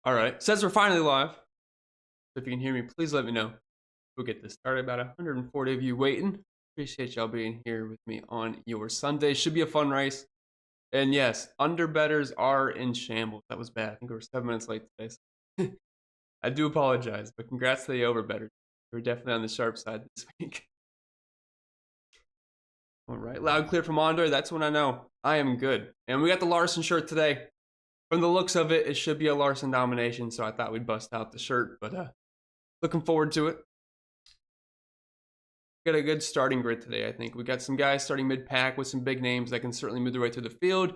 All right. Says we're finally live. So if you can hear me, please let me know. We'll get this started. About 140 of you waiting. Appreciate y'all being here with me on your Sunday. Should be a fun race. And yes, under betters are in shambles. That was bad. I think we were 7 minutes late today. So I do apologize, but congrats to the over betters. We're definitely on the sharp side this week. All right. Loud and clear from Andre. That's when I know I am good. And we got the Larson shirt today. From the looks of it, it should be a Larson domination, so I thought we'd bust out the shirt, but looking forward to it. Got a good starting grid today, I think. We got some guys starting mid-pack with some big names that can certainly move their way through the field.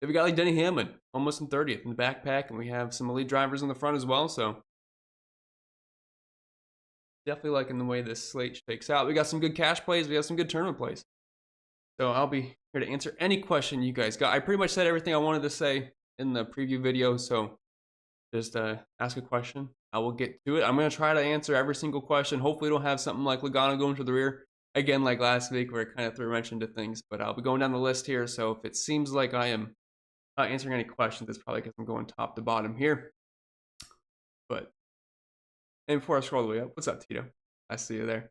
Then we got like Denny Hamlin, almost in 30th in the backpack, and we have some elite drivers in the front as well, so definitely liking the way this slate shakes out. We got some good cash plays. We got some good tournament plays. So I'll be here to answer any question you guys got. I pretty much said everything I wanted to say in the preview video, so just ask a question. I will get to it. I'm going to try to answer every single question. Hopefully, we don't have something like Logano going to the rear again, like last week, where I kind of threw a wrench into things. But I'll be going down the list here. So if it seems like I am not answering any questions, it's probably because I'm going top to bottom here. But and before I scroll the way up, what's up, Tito? I see you there.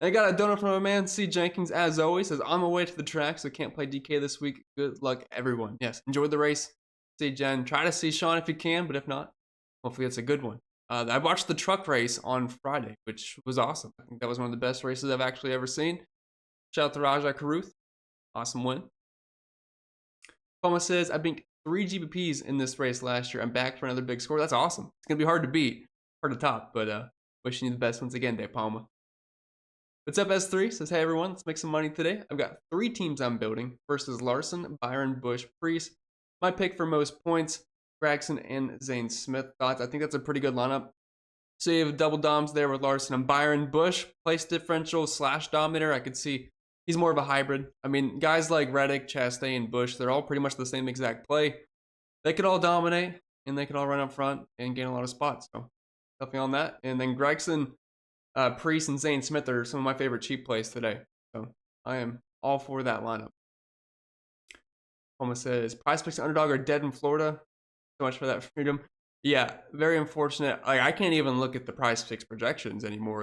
And I got a donut from my man C Jenkins, as always. Says on my way to the track, so can't play DK this week. Good luck, everyone. Yes, enjoy the race. See Jen. Try to see Sean if you can, but if not, hopefully it's a good one. I watched the truck race on Friday, which was awesome. I think that was one of the best races I've actually ever seen. Shout out to Rajah Caruth. Awesome win. Palma says, I banked 3 GPPs in this race last year. I'm back for another big score. That's awesome. It's going to be hard to beat, hard to top, but wishing you the best once again, Dave Palma. What's up, S3? Says, hey, everyone, let's make some money today. I've got 3 teams I'm building. First is Larson, Byron, Busch, Priest. My pick for most points, Gregson and Zane Smith. Thoughts? I think that's a pretty good lineup. So you have double doms there with Larson and Byron. Busch, place differential / dominator. I could see he's more of a hybrid. I mean, guys like Reddick, Chastain, and Busch, they're all pretty much the same exact play. They could all dominate, and they could all run up front and gain a lot of spots. So definitely on that. And then Gregson, Priest, and Zane Smith are some of my favorite cheap plays today. So I am all for that lineup. Almost says, prize picks and underdog are dead in Florida. So much for that freedom. Yeah, very unfortunate. Like, I can't even look at the prize picks projections anymore,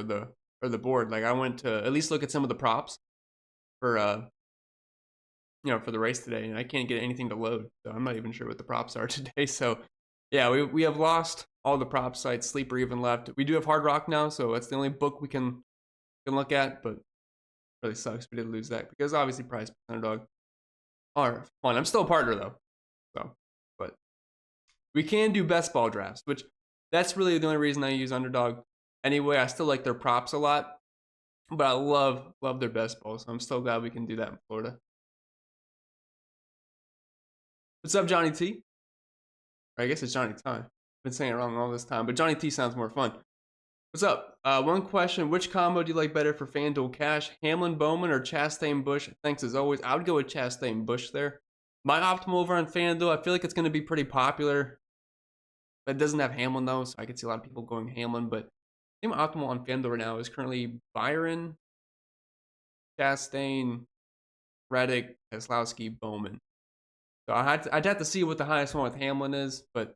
or the board. Like, I went to at least look at some of the props for for the race today, and I can't get anything to load. So I'm not even sure what the props are today. So yeah, we have lost all the prop sites. Sleeper even left. We do have Hard Rock now, so that's the only book we can look at, but it really sucks we did lose that because obviously prize picks underdog are fun. I'm still a partner though, so but we can do best ball drafts, which that's really the only reason I use underdog. Anyway, I still like their props a lot, but I love their best ball, so I'm still glad we can do that in Florida. What's up, Johnny T? Or I guess it's Johnny T. I've been saying it wrong all this time, but Johnny T sounds more fun. What's up? One question. Which combo do you like better for FanDuel Cash? Hamlin Bowman or Chastain Busch? Thanks as always. I would go with Chastain Busch there. My optimal over on FanDuel, I feel like it's going to be pretty popular. It doesn't have Hamlin though, so I could see a lot of people going Hamlin, but I think my optimal on FanDuel right now is currently Byron, Chastain, Reddick, Keselowski, Bowman. So I'd have to see what the highest one with Hamlin is, but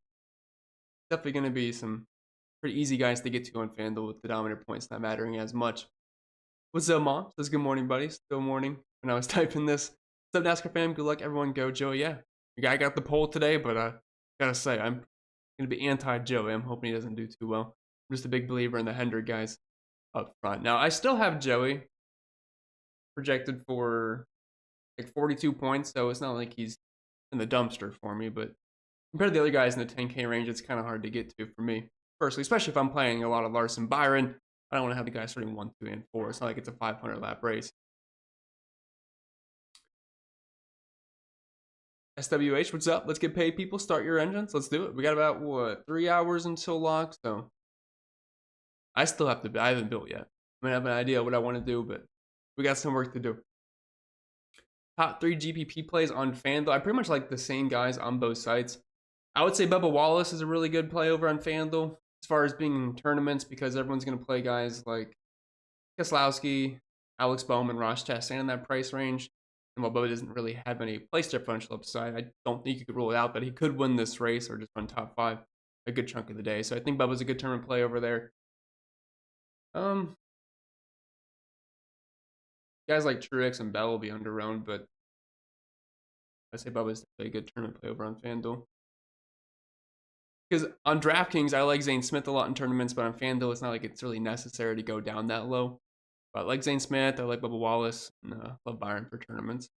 definitely going to be some pretty easy guys to get to on FanDuel with the dominator points not mattering as much. What's up, Mom? Says good morning, buddy. Still morning when I was typing this. What's up, NASCAR fam? Good luck, everyone. Go, Joe. Yeah, I got the poll today, but I gotta say I'm gonna be anti-Joe. I'm hoping he doesn't do too well. I'm just a big believer in the Hendrick guys up front. Now I still have Joey projected for like 42 points, so it's not like he's in the dumpster for me. But compared to the other guys in the 10K range, it's kind of hard to get to for me personally, especially if I'm playing a lot of Larson, Byron. I don't want to have the guys starting 1, 2, and 4. It's not like it's a 500 lap race. SWH, what's up? Let's get paid, people. Start your engines. Let's do it. We got about, what, 3 hours until lock, so I still have to, I haven't built yet. I mean, I have an idea what I want to do, but we got some work to do. Top 3 GPP plays on FanDuel. I pretty much like the same guys on both sites. I would say Bubba Wallace is a really good play over on FanDuel as far as being in tournaments because everyone's going to play guys like Keselowski, Alex Bowman, Ross Chastain in that price range. And while Bubba doesn't really have any place differential upside, I don't think you could rule it out that he could win this race or just run top 5. a good chunk of the day. So I think Bubba's a good tournament play over there. Guys like Truex and Bell will be underowned, but I say Bubba's a good tournament play over on FanDuel. Because on DraftKings, I like Zane Smith a lot in tournaments, but on FanDuel, it's not like it's really necessary to go down that low. But I like Zane Smith, I like Bubba Wallace, and love Byron for tournaments.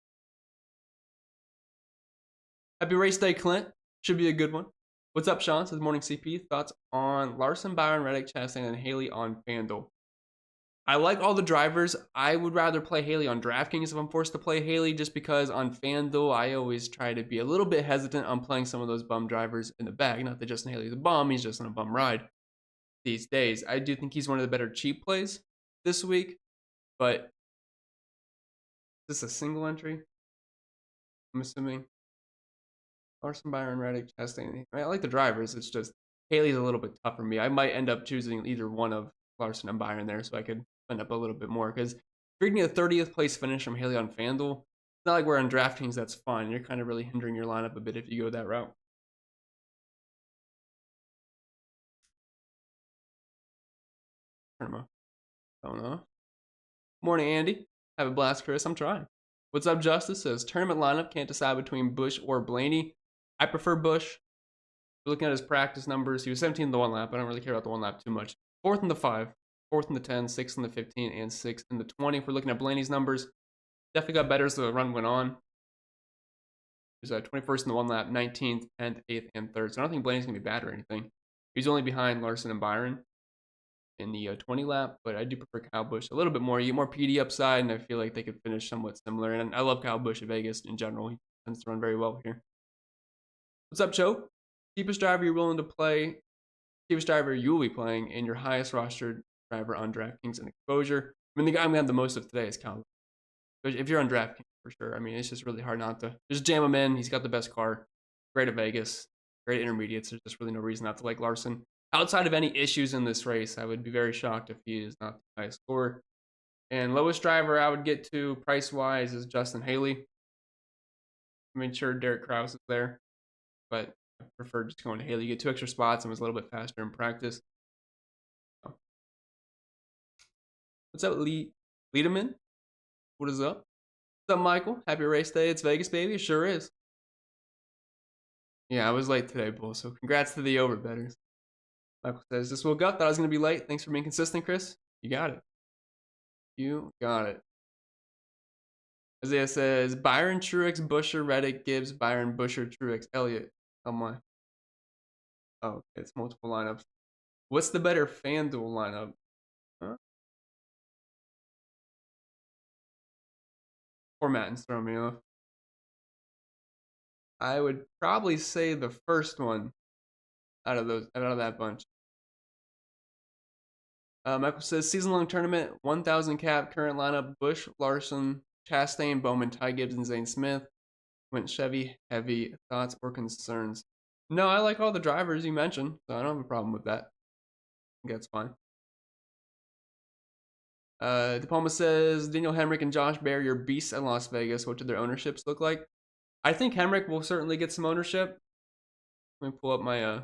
Happy race day, Clint. Should be a good one. What's up, Sean? Says Morning CP. Thoughts on Larson, Byron, Reddick, Chastain, and Haley on FanDuel? I like all the drivers. I would rather play Haley on DraftKings if I'm forced to play Haley, just because on FanDuel, I always try to be a little bit hesitant on playing some of those bum drivers in the bag. Not that Justin Haley's a bum, he's just on a bum ride these days. I do think he's one of the better cheap plays this week, but is this a single entry? I'm assuming. Larson, Byron, Reddick, Chastain. I like the drivers. It's just Haley's a little bit tough for me. I might end up choosing either one of Larson and Byron there so I could spend up a little bit more, because if you're getting a 30th place finish from Haley on FanDuel, it's not like we're on DraftKings, that's fine. You're kind of really hindering your lineup a bit if you go that route. Turn them off. Phone off. Morning, Andy. Have a blast, Chris. I'm trying. What's up, Justice? Says tournament lineup can't decide between Busch or Blaney. I prefer Busch. Looking at his practice numbers, he was 17th in the one lap. I don't really care about the one lap too much. 4th in the 5, 4th in the 10, 6th in the 15, and 6th in the 20. If we're looking at Blaney's numbers, definitely got better as the run went on. He was 21st in the one lap, 19th, 10th, 8th, and 3rd. So I don't think Blaney's going to be bad or anything. He's only behind Larson and Byron in the 20 lap, but I do prefer Kyle Busch a little bit more. You get more PD upside, and I feel like they could finish somewhat similar. And I love Kyle Busch at Vegas in general. He tends to run very well here. What's up, Joe? Cheapest driver you're willing to play, cheapest driver you'll be playing, and your highest rostered driver on DraftKings and exposure. I mean, the guy I'm going to have the most of today is Kyle. If you're on DraftKings, for sure. I mean, it's just really hard not to just jam him in. He's got the best car. Great at Vegas. Great intermediates. There's just really no reason not to like Larson. Outside of any issues in this race, I would be very shocked if he is not the highest scorer. And lowest driver I would get to price-wise is Justin Haley. I mean, sure, Derek Kraus is there, but I prefer just going to Haley. You get 2 extra spots and was a little bit faster in practice. So. What's up, Liederman? What is up? What's up, Michael? Happy race day. It's Vegas, baby. It sure is. Yeah, I was late today, Bull, so congrats to the overbetters. Michael says, just woke up. Thought I was going to be late. Thanks for being consistent, Chris. You got it. You got it. Isaiah says, Byron, Truex, Busher, Reddick, Gibbs, Byron, Busher, Truex, Elliott. Oh, my. Oh, it's multiple lineups. What's the better FanDuel lineup? Huh? Formatting's throwing me off. I would probably say the first one out of that bunch. Michael says, season-long tournament, 1,000 cap, current lineup, Busch, Larson, Chastain, Bowman, Ty Gibbs, and Zane Smith. Went Chevy, heavy. Thoughts or concerns? No, I like all the drivers you mentioned, so I don't have a problem with that. I think that's fine. DePalma says, Daniel Hemrick and Josh Berry are beasts at Las Vegas. What do their ownerships look like? I think Hemrick will certainly get some ownership. Let me pull up my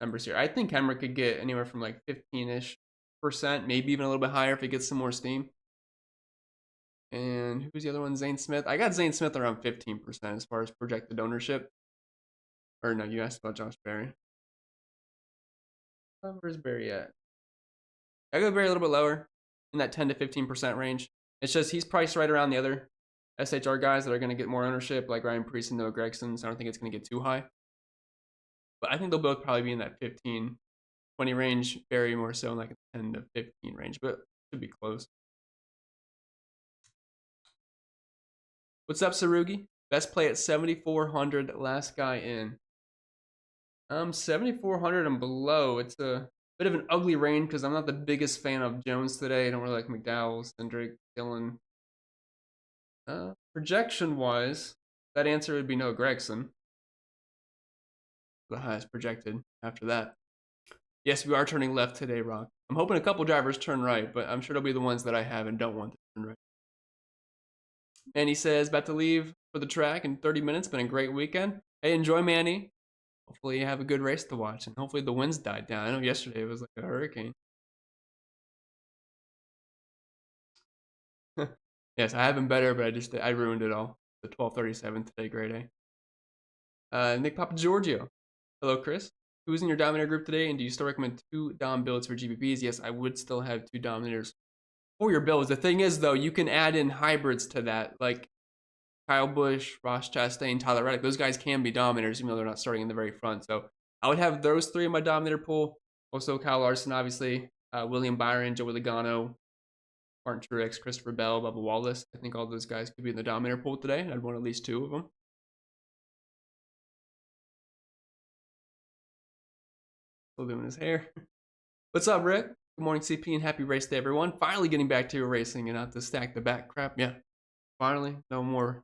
numbers here. I think Hemrick could get anywhere from like 15-ish%, maybe even a little bit higher if he gets some more steam. And who's the other one? Zane Smith. I got Zane Smith around 15% as far as projected ownership. Or no, you asked about Josh Berry. Where's Berry at? I go Berry a little bit lower, in that 10 to 15% range. It's just he's priced right around the other SHR guys that are going to get more ownership, like Ryan Preece and Noah Gragson, so I don't think it's going to get too high. But I think they'll both probably be in that 15, 20 range, Berry more so in like a 10 to 15 range, but it should be close. What's up, Sarugi? Best play at 7,400, last guy in. 7,400 and below. It's a bit of an ugly range because I'm not the biggest fan of Jones today. I don't really like McDowell, Cindric, Dillon. Projection-wise, that answer would be Noah Gragson. The highest projected after that. Yes, we are turning left today, Rock. I'm hoping a couple drivers turn right, but I'm sure they'll be the ones that I have and don't want to turn right. And he says, about to leave for the track in 30 minutes. Been a great weekend. Hey, enjoy, Manny. hopefully you have a good race to watch, and hopefully the winds died down. I know yesterday it was like a hurricane. Yes, I have been better, but I ruined it all. The 1237 today, grade A. Nick Papa Giorgio. Hello, Chris. Who's in your Dominator group today, and do you still recommend 2 Dom builds for GPPs? Yes, I would still have 2 Dominators for your builds. The thing is, though, you can add in hybrids to that, like Kyle Busch, Ross Chastain, Tyler Reddick. Those guys can be Dominators, even though they're not starting in the very front. So I would have those 3 in my Dominator pool. Also, Kyle Larson, obviously, William Byron, Joey Logano, Martin Truex, Christopher Bell, Bubba Wallace. I think all those guys could be in the Dominator pool today. I'd want at least 2 of them. Still doing his hair. What's up, Rick? Good morning, CP, and happy race day, everyone. Finally getting back to your racing and not the stack the back crap. Yeah, finally, no more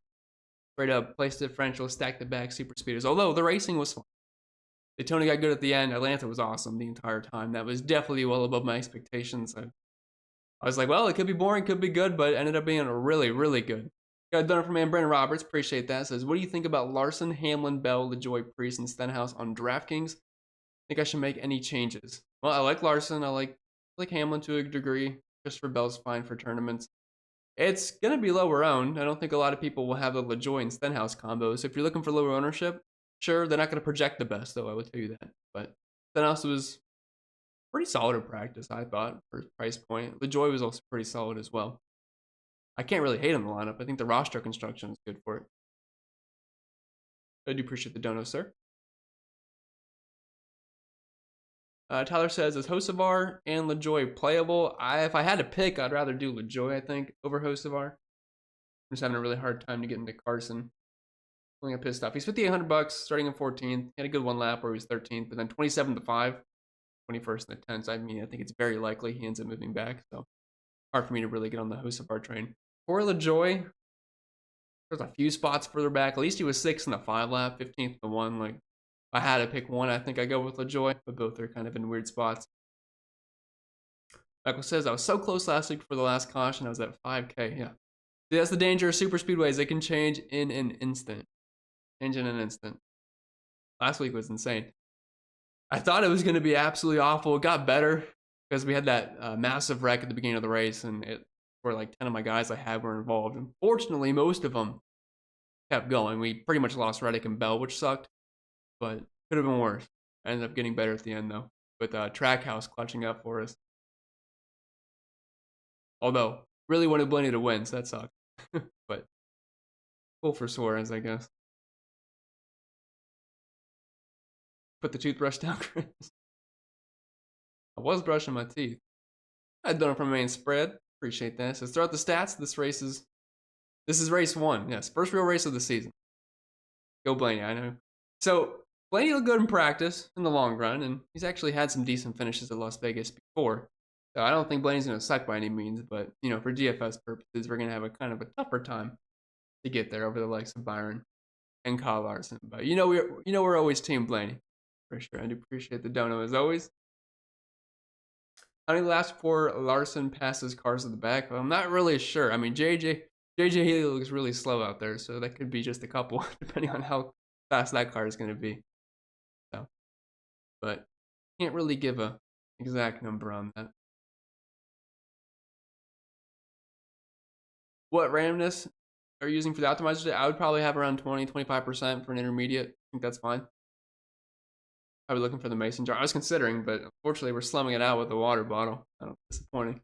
straight up place differential, stack the back super speeders. Although the racing was fun. Daytona got good at the end. Atlanta was awesome the entire time. That was definitely well above my expectations. I was like, well, it could be boring, could be good, but it ended up being really, really good. Got done for man Brandon Roberts. Appreciate that. Says, what do you think about Larson, Hamlin, Bell, LaJoy, Priest, and Stenhouse on DraftKings? Think I should make any changes? Well, I like Larson. I like Hamlin to a degree. Christopher Bell's fine for tournaments. It's going to be lower owned. I don't think a lot of people will have the LaJoy and Stenhouse combos. So if you're looking for lower ownership, sure, they're not going to project the best, though, I would tell you that. But Stenhouse was pretty solid in practice, I thought, for his price point. LaJoy was also pretty solid as well. I can't really hate on the lineup. I think the roster construction is good for it. I do appreciate the dono, sir. Tyler says, is Hocevar and LaJoy playable? If I had to pick, I'd rather do LaJoy, I think, over Hocevar. I'm just having a really hard time to get into Carson. I'm pissed off. He's $5,800, starting in 14th. He had a good one lap where he was 13th, but then 27 to 5, 21st and the 10th. So I mean, I think it's very likely he ends up moving back. So hard for me to really get on the Hocevar train. For LaJoy, there's a few spots further back. At least he was 6th in the 5 lap, 15th in the 1. Like, if I had to pick one, I think I go with LaJoy, but both are kind of in weird spots. Michael says, I was so close last week for the last caution. I was at 5K. Yeah. See, that's the danger of super speedways. They can change in an instant. Last week was insane. I thought it was going to be absolutely awful. It got better because we had that massive wreck at the beginning of the race, and where like 10 of my guys I had were involved. And fortunately, most of them kept going. We pretty much lost Reddick and Bell, which sucked, but could have been worse. I ended up getting better at the end, though, with Trackhouse clutching up for us. Although, really wanted Blaney to win, so that sucked. But cool for Suarez, I guess. Put the toothbrush down, Chris. I was brushing my teeth. I'd done it from main spread. Appreciate that. So throughout the stats, this is race 1. Yes, first real race of the season. Go Blaney, I know. So Blaney looked good in practice in the long run, and he's actually had some decent finishes at Las Vegas before. So I don't think Blaney's going to suck by any means, but for DFS purposes, we're going to have a kind of a tougher time to get there over the likes of Byron and Kyle Larson. But we're always Team Blaney. For sure. I do appreciate the dono as always. How many laps before Larson passes cars at the back? Well, I'm not really sure. I mean, JJ Haley looks really slow out there, so that could be just a couple, depending on how fast that car is going to be. So, but can't really give a exact number on that. What randomness are you using for the optimizer today? I would probably have around 20-25% for an intermediate. I think that's fine. I was looking for the mason jar. I was considering, but unfortunately we're slumming it out with the water bottle. Disappointing.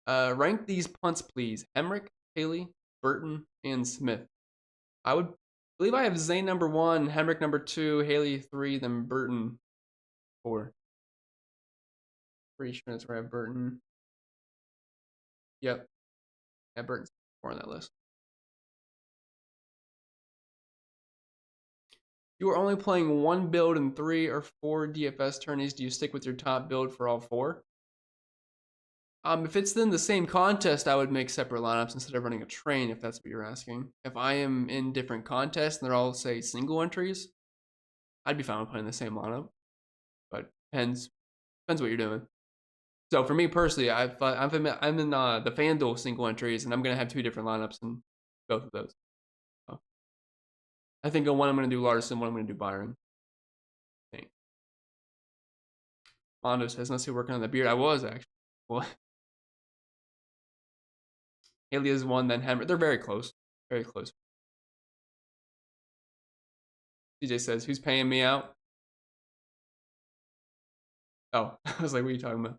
Rank these punts, please. Hemrick, Haley, Burton, and Smith. I would believe I have Zane number 1, Hemrick number 2, Haley 3, then Burton 4. Pretty sure that's where I have Burton. Yep. Yeah, Burton's 4 on that list. You are only playing 1 build in 3 or 4 DFS tourneys. Do you stick with your top build for all 4? If it's in the same contest, I would make separate lineups instead of running a train, if that's what you're asking. If I am in different contests and they're all, say, single entries, I'd be fine with playing the same lineup. But depends what you're doing. So for me personally, I'm in the FanDuel single entries, and I'm going to have 2 different lineups in both of those. So I think on one I'm going to do Larson, one I'm going to do Byron. I think. Mondo says, let's see, working on the beard. I was actually. Well, Haley is one, then Henry. They're very close. Very close. CJ says, who's paying me out? Oh, I was like, what are you talking about?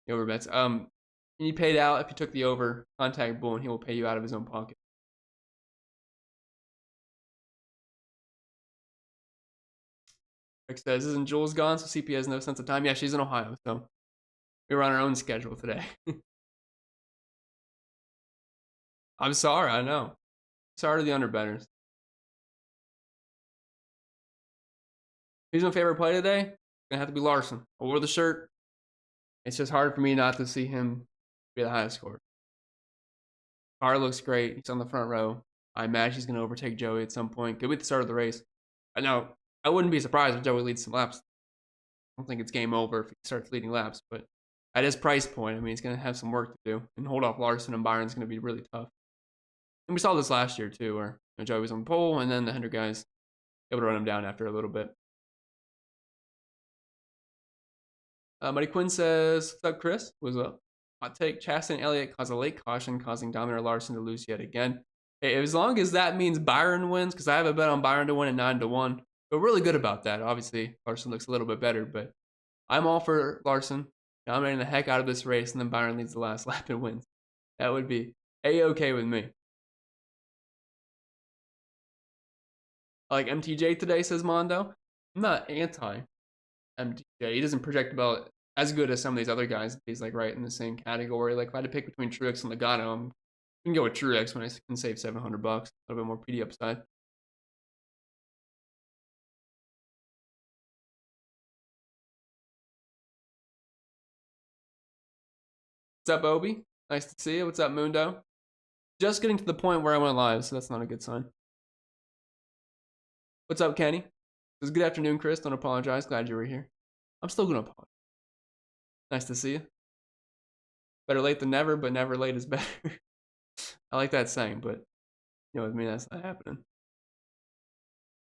The over bets. He paid out if you took the over. Contact Bull, and he will pay you out of his own pocket. Rick says, isn't Jules gone? So CP has no sense of time. Yeah, she's in Ohio, so we were on our own schedule today. I'm sorry, I know. Sorry to the underbetters. Who's my favorite play today? It's gonna have to be Larson. I wore the shirt. It's just hard for me not to see him be the highest score. Car looks great. He's on the front row. I imagine he's gonna overtake Joey at some point. Could be at the start of the race. I know. I wouldn't be surprised if Joey leads some laps. I don't think it's game over if he starts leading laps, but at his price point, I mean, he's going to have some work to do. And hold off Larson and Byron's going to be really tough. And we saw this last year, too, where Joey was on the pole, and then the Hendrick guys able to run him down after a little bit. Muddy Quinn says, what's up, Chris? What's up? Hot take, Chastain and Elliott cause a late caution, causing Dominator Larson to lose yet again. Hey, as long as that means Byron wins, because I have a bet on Byron to win at 9-1. But really good about that. Obviously, Larson looks a little bit better, but I'm all for Larson dominating the heck out of this race, and then Byron leads the last lap and wins. That would be A-okay with me. I like MTJ today, says Mondo. I'm not anti-MTJ. He doesn't project about as good as some of these other guys. He's like right in the same category. Like if I had to pick between Truex and Logano, I can go with Truex when I can save $700. A little bit more PD upside. What's up, Obi? Nice to see you. What's up, Mundo? Just getting to the point where I went live, so that's not a good sign. What's up, Kenny? It was good afternoon, Chris. Don't apologize. Glad you were here. I'm still going to apologize. Nice to see you. Better late than never, but never late is better. I like that saying, but you know, with me, that's not happening.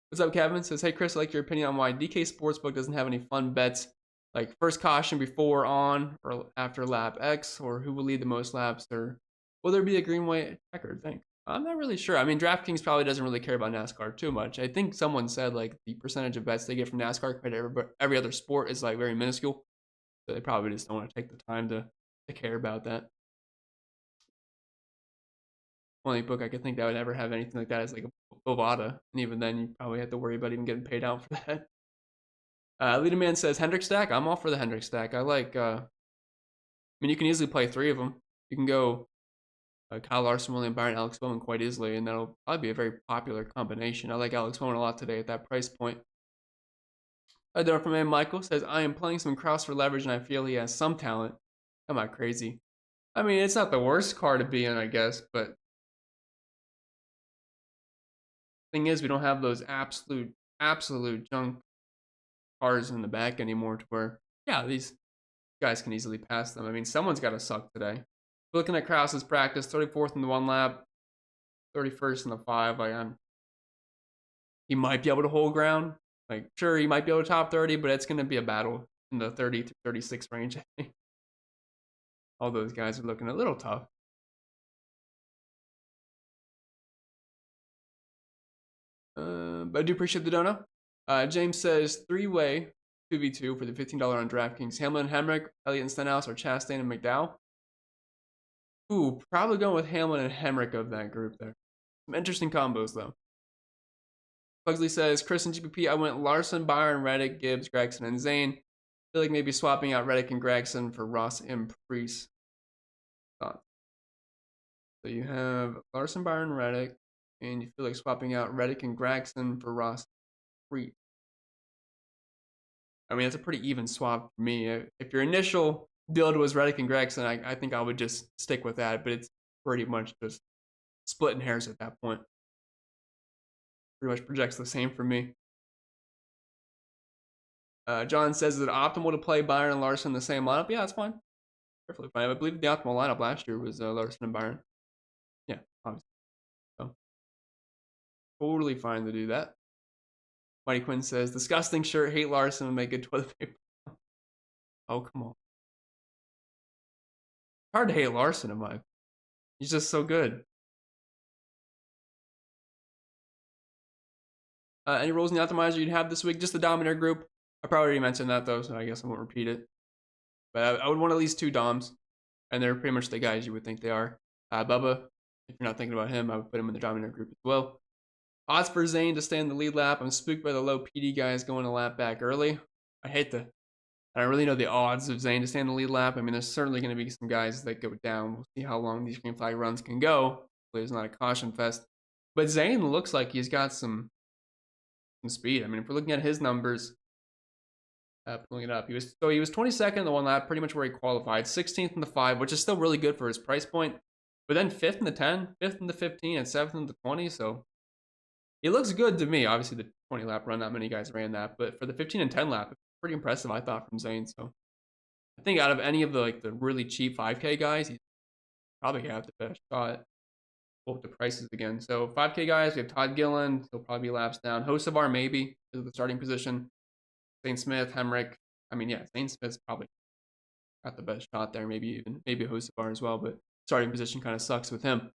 What's up, Kevin? Says, hey, Chris, I like your opinion on why DK Sportsbook doesn't have any fun bets like first caution before, on, or after lap X, or who will lead the most laps, or will there be a greenway checker? Thanks. I'm not really sure. I mean, DraftKings probably doesn't really care about NASCAR too much. I think someone said like the percentage of bets they get from NASCAR compared to every other sport is like very minuscule. So they probably just don't want to take the time to care about that. Only book I could think that would ever have anything like that is like a Bovada, and even then you probably have to worry about even getting paid out for that. Leader Man says Hendrick stack. I'm all for the Hendrick stack. I like. I mean, you can easily play 3 of them. You can go Kyle Larson, William Byron, Alex Bowman quite easily, and that'll probably be a very popular combination. I like Alex Bowman a lot today at that price point. From Man Michael says, I am playing some cross for leverage, and I feel he has some talent. I'm not crazy. I mean, it's not the worst car to be in, I guess, but thing is, we don't have those absolute junk cars in the back anymore to where, yeah, these guys can easily pass them. I mean, someone's got to suck today. Looking at Krause's practice, 34th in the 1 lap, 31st in the 5. Like, he might be able to hold ground. Like, sure, he might be able to top 30, but it's going to be a battle in the 30 to 36 range, I think. All those guys are looking a little tough. But I do appreciate the dono. James says 3-way 2v2 for the $15 on DraftKings. Hamlin, Hemrick, Elliott and Stenhouse, or Chastain and McDowell. Ooh, probably going with Hamlin and Hemrick of that group there. Some interesting combos, though. Pugsley says, Chris and GPP, I went Larson, Byron, Reddick, Gibbs, Gregson, and Zane. I feel like maybe swapping out Reddick and Gregson for Ross and Preece. So you have Larson, Byron, Reddick, and you feel like swapping out Reddick and Gregson for Ross and Preece. I mean, it's a pretty even swap for me. If your initial build was Reddick and Gregson, I think I would just stick with that, but it's pretty much just splitting hairs at that point. Pretty much projects the same for me. John says, is it optimal to play Byron and Larson in the same lineup? Yeah, that's fine. Perfectly fine. I believe the optimal lineup last year was Larson and Byron. Yeah, obviously. So Totally fine to do that. Mighty Quinn says, disgusting shirt, hate Larson, and make good toilet paper. Oh, come on. Hard to hate Larson in my opinion. He's just so good. Any rules in the optimizer you'd have this week? Just the Dominator group. I probably already mentioned that though, so I guess I won't repeat it. But I would want at least 2 Doms, and they're pretty much the guys you would think they are. Bubba, if you're not thinking about him, I would put him in the Dominator group as well. Odds for Zane to stay in the lead lap. I'm spooked by the low PD guys going a lap back early. I don't really know the odds of Zane to stay in the lead lap. I mean, there's certainly going to be some guys that go down. We'll see how long these green flag runs can go. Hopefully it's not a caution fest. But Zane looks like he's got some speed. I mean, if we're looking at his numbers, pulling it up, he was 22nd in the 1 lap, pretty much where he qualified, 16th in the 5, which is still really good for his price point. But then 5th in the 10, 5th in the 15, and 7th in the 20. So it looks good to me. Obviously, the 20 lap run, not many guys ran that, but for the 15 and 10 lap, it's pretty impressive, I thought, from Zane. So I think out of any of the really cheap 5K guys, he's probably have the best shot. Pull up the prices again. So 5K guys, we have Todd Gillen. He'll probably be laps down. Hocevar maybe is the starting position. Zane Smith, Hemrick. I mean, yeah, Zane Smith's probably got the best shot there. Maybe Hocevar as well, but starting position kind of sucks with him.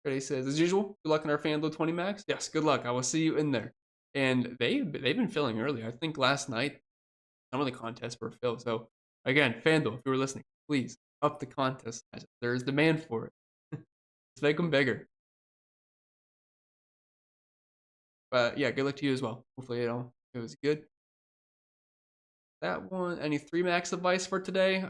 He says, as usual, good luck in our FanDuel 20 max. Yes, good luck. I will see you in there. And they've been filling early. I think last night some of the contests were filled. So again, FanDuel, if you were listening, please up the contest. There's demand for it. Let's make them bigger. But yeah, good luck to you as well. Hopefully it all goes good. That one. Any 3 max advice for today?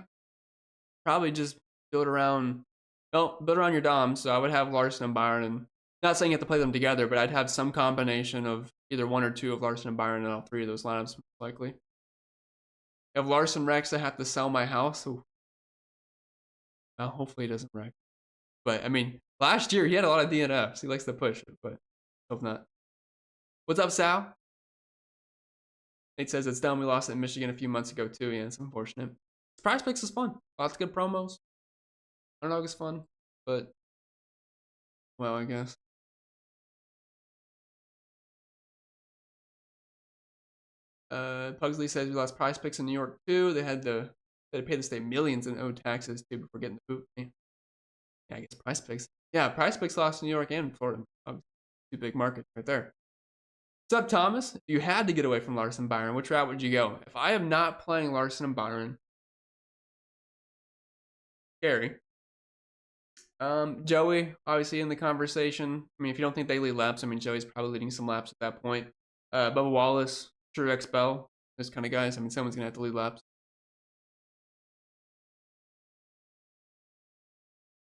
Probably just build around your DOMs. So I would have Larson and Byron, and not saying you have to play them together, but I'd have some combination of either 1 or 2 of Larson and Byron in all 3 of those lineups, most likely. If Larson wrecks, I have to sell my house. Well, hopefully he doesn't wreck. But I mean, last year he had a lot of DNFs. He likes to push it, but hope not. What's up, Sal? Nate says it's dumb. We lost it in Michigan a few months ago too. Yeah, it's unfortunate. Prize Picks is fun. Lots of good promos. Underdog is fun, but well, I guess. Pugsley says we lost Prize Picks in New York too. They had to pay the state millions in owed taxes too before getting the boot. Yeah, I guess Prize Picks. Yeah, Prize Picks lost in New York and Florida. 2 big markets right there. What's up, Thomas? If you had to get away from Larson Byron, which route would you go? If I am not playing Larson and Byron, scary. Joey, obviously in the conversation. I mean, if you don't think they lead laps, I mean, Joey's probably leading some laps at that point. Bubba Wallace, Truex Bell, those kind of guys. I mean, someone's gonna have to lead laps.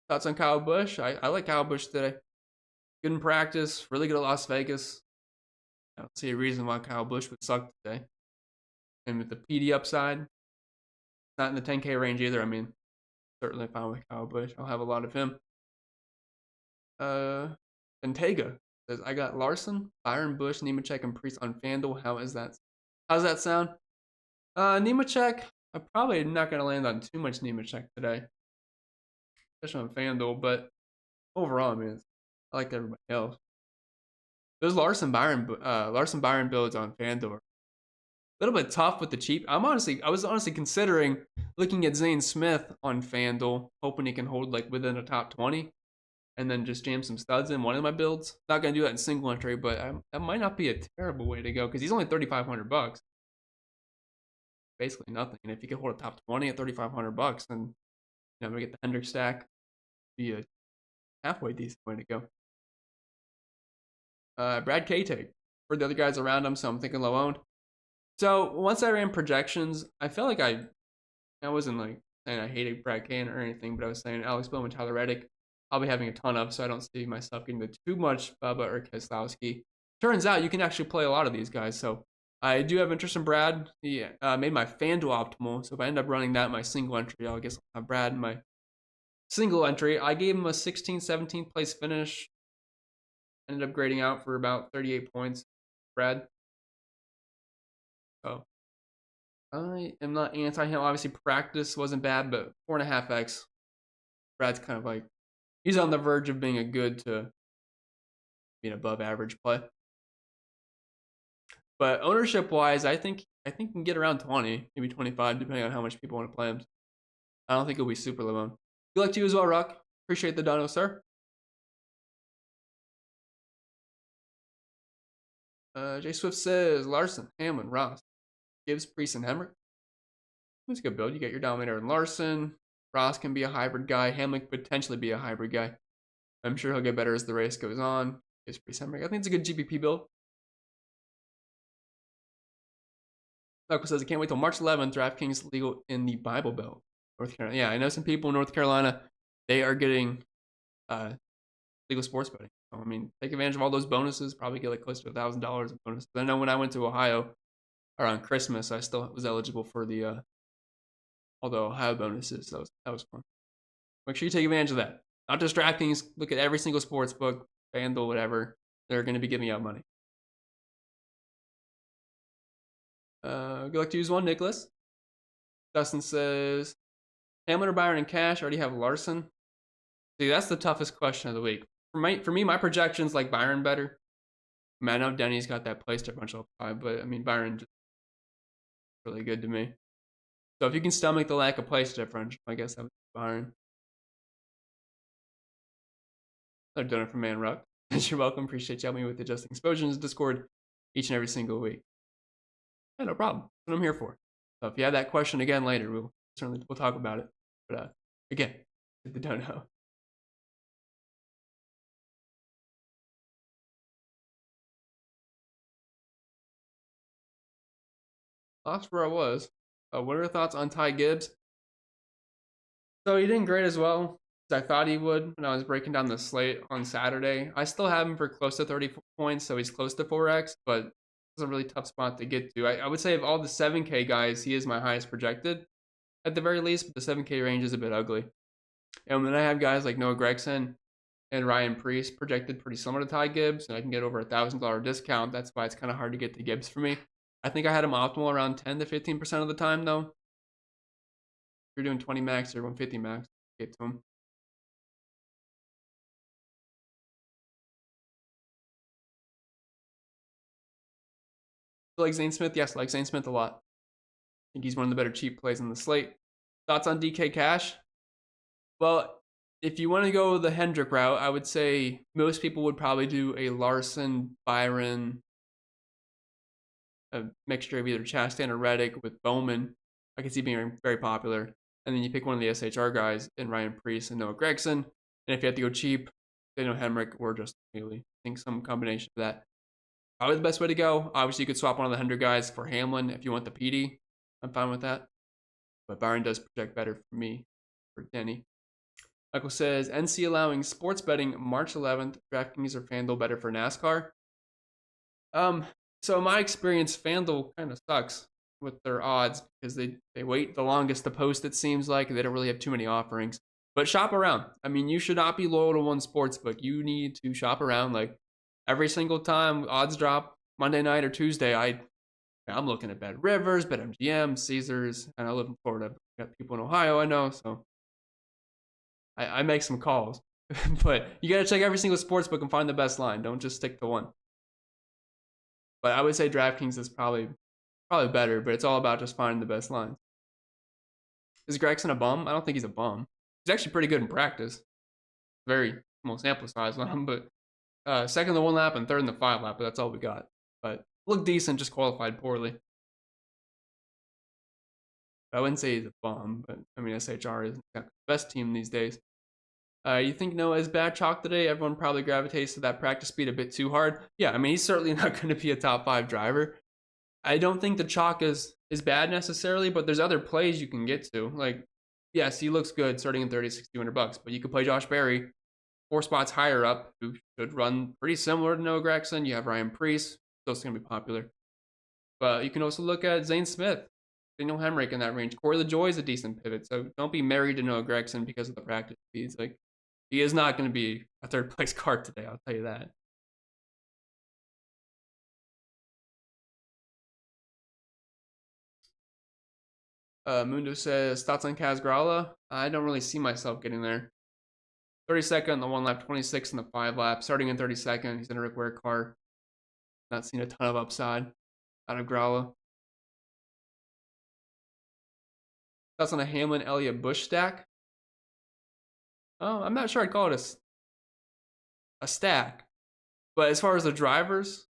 Thoughts on Kyle Busch? I like Kyle Busch today. Good in practice, really good at Las Vegas. I don't see a reason why Kyle Busch would suck today. And with the PD upside, not in the 10K range either. I mean, certainly fine with Kyle Busch. I'll have a lot of him. Bentayga says, I got Larson, Byron, Busch, Nemechek, and Priest on FanDuel. How's that sound? Nemechek, I'm probably not going to land on too much Nemechek today, especially on FanDuel, but overall, I mean, I like everybody else. Those Larson Byron builds on FanDuel are a little bit tough with the cheap. I was honestly considering looking at Zane Smith on FanDuel, hoping he can hold like within a top 20, and then just jam some studs in one of my builds. Not gonna do that in single entry, but that might not be a terrible way to go because he's only $3,500. Basically nothing. And if you can hold a top 20 at $3,500, then we get the Hendrick stack. Be a halfway decent way to go. Brad K-Take for the other guys around him, so I'm thinking low owned. So once I ran projections, I felt like I wasn't like saying I hated Brad K or anything, but I was saying Alex Bowman, Tyler Reddick, I'll be having a ton of, so I don't see myself getting to too much Bubba or Keselowski. Turns out you can actually play a lot of these guys, so I do have interest in Brad. He made my FanDuel optimal, so if I end up running that in my single entry, I guess I'll have Brad in my single entry. I gave him a 16th, 17th place finish. Ended up grading out for about 38 points. Brad. So I am not anti him. Obviously, practice wasn't bad, but 4.5x. Brad's kind of like He's on the verge of being a good to being above average play. But ownership wise, I think he can get around 20, maybe 25, depending on how much people want to play him. I don't think it'll be super low owned. Good luck to you as well, Rock. Appreciate the dono, sir. Jay Swift says Larson, Hamlin, Ross, Gibbs, Priest, and Hemrick. That's a good build. You get your Dominator and Larson. Ross can be a hybrid guy. Hamlin could potentially be a hybrid guy. I'm sure he'll get better as the race goes on. Gibbs, Priest, Hemrick. I think it's a good GPP build. Michael says, I can't wait till March 11th. DraftKings legal in the Bible Belt, North Carolina. Yeah, I know some people in North Carolina, they are getting legal sports betting. So, I mean, take advantage of all those bonuses. Probably get like close to $1,000 in bonuses. I know when I went to Ohio around Christmas, I still was eligible for the all the Ohio bonuses. So that was fun. Make sure you take advantage of that. Not just DraftKings. Look at every single sports book, FanDuel, whatever. They're going to be giving out money. Good luck to use one, Nicholas. Dustin says, Hamlin or Byron in cash? Already have Larson. See, that's the toughest question of the week. For me, my projections like Byron better. I mean, I know Denny's got that place differential upside, but I mean, Byron just really good to me. So if you can stomach the lack of place differential, I guess that would be Byron. Another donor from Man Ruck. You're welcome. Appreciate you helping me with adjusting exposures Discord each and every single week. Yeah, no problem. That's what I'm here for. So if you have that question again later, we'll talk about it. But again, if you don't know. Lost where I was. What are your thoughts on Ty Gibbs? So he didn't great as well as I thought he would when I was breaking down the slate on Saturday. I still have him for close to 30 points, so he's close to 4x, but it's a really tough spot to get to. I would say of all the 7K guys, he is my highest projected at the very least, but the 7K range is a bit ugly. And then I have guys like Noah Gragson and Ryan Priest projected pretty similar to Ty Gibbs, and I can get over $1,000 discount. That's why it's kind of hard to get to Gibbs for me. I think I had him optimal around 10 to 15% of the time, though. If you're doing 20 max or 150 max, get to him. Like Zane Smith? Yes, like Zane Smith a lot. I think he's one of the better cheap plays on the slate. Thoughts on DK Cash? Well, if you want to go the Hendrick route, I would say most people would probably do a Larson, Byron, a mixture of either Chastain or Reddick with Bowman. I could see being very popular. And then you pick one of the SHR guys in Ryan Priest and Noah Gragson. And if you have to go cheap, Daniel Hemrick or Justin Haley. I think some combination of that. Probably the best way to go. Obviously, you could swap one of the 100 guys for Hamlin if you want the PD. I'm fine with that. But Byron does project better for me, for Denny. Michael says, NC allowing sports betting March 11th. DraftKings or FanDuel better for NASCAR? So in my experience, FanDuel kind of sucks with their odds because they wait the longest to post, it seems like. They don't really have too many offerings. But shop around. I mean, you should not be loyal to one sportsbook. You need to shop around. Like every single time odds drop Monday night or Tuesday, I'm looking at Bet Rivers, BetMGM, Caesars, and I live in Florida. I got people in Ohio I know, so I make some calls. But you got to check every single sportsbook and find the best line. Don't just stick to one. But I would say DraftKings is probably better, but it's all about just finding the best lines. Is Gragson a bum? I don't think he's a bum. He's actually pretty good in practice. Very small sample size on him, but second in the 1 lap and third in the 5 lap, but that's all we got. But looked decent, just qualified poorly. I wouldn't say he's a bum, but I mean, SHR isn't the best team these days. You think Noah is bad chalk today? Everyone probably gravitates to that practice speed a bit too hard. Yeah, I mean, he's certainly not going to be a top 5 driver. I don't think the chalk is bad necessarily, but there's other plays you can get to. Like, yes, he looks good starting in 30, 60, $100, but you could play Josh Berry 4 spots higher up, who should run pretty similar to Noah Gragson. You have Ryan Priest, still going to be popular. But you can also look at Zane Smith, Daniel Hemrick in that range. Corey LaJoie is a decent pivot, so don't be married to Noah Gragson because of the practice speeds. Like, he is not going to be a third place card today, I'll tell you that. Mundo says, thoughts on Kaz Grala? I don't really see myself getting there. 32nd on the 1 lap, 26th in the 5 lap, starting in 32nd. He's in a Rick Ware car. Not seen a ton of upside out of Gralla. That's on a Hamlin Elliott Busch stack. Oh, I'm not sure I'd call it a stack. But as far as the drivers,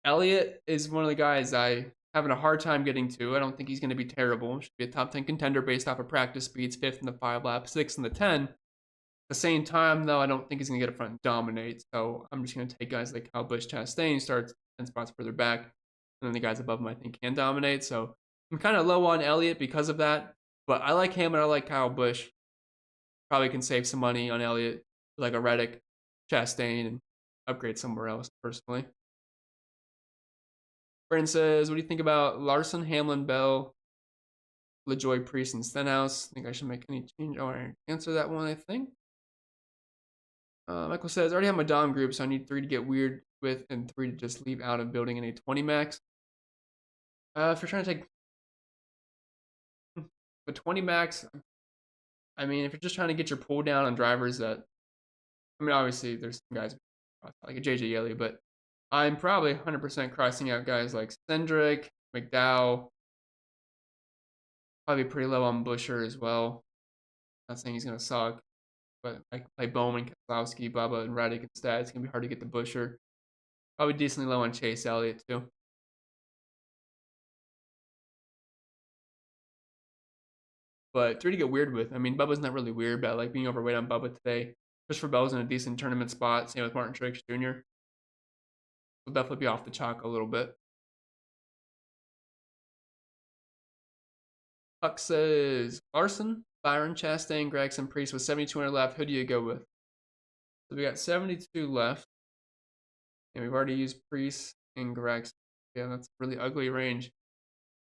Elliott is one of the guys I having a hard time getting to. I don't think he's going to be terrible. Should be a top 10 contender based off of practice speeds, 5th in the 5 lap, 6th in the 10. At the same time, though, I don't think he's going to get up front and dominate. So I'm just going to take guys like Kyle Busch, Chastain, starts 10 spots further back. And then the guys above him I think can dominate. So I'm kind of low on Elliott because of that. But I like him and I like Kyle Busch. Probably can save some money on Elliott, like a Reddick, Chastain, and upgrade somewhere else personally. Brandon says, what do you think about Larson, Hamlin, Bell, LaJoy, Priest, and Stenhouse? I think I should make any change or answer that one, I think. Michael says, I already have my Dom group, so I need 3 to get weird with and 3 to just leave out of building in a 20 max. If you're trying to take a 20 max, I mean, if you're just trying to get your pull down on drivers that, I mean, obviously there's some guys like a JJ Yeley, but I'm probably 100% crossing out guys like Cendric, McDowell. Probably pretty low on Busher as well. Not saying he's going to suck, but I can play Bowman, Keselowski, Bubba, and Reddick instead. It's going to be hard to get the Busher. Probably decently low on Chase Elliott, too. But 3 to get weird with. I mean, Bubba's not really weird, but I like being overweight on Bubba today. Christopher Bell's in a decent tournament spot. Same with Martin Truex Jr. Will definitely be off the chalk a little bit. Huck says Larson, Byron, Chastain, Gregson, Priest with 7,200 left. Who do you go with? So we got 72 left. And we've already used Priest and Gregson. Yeah, that's a really ugly range.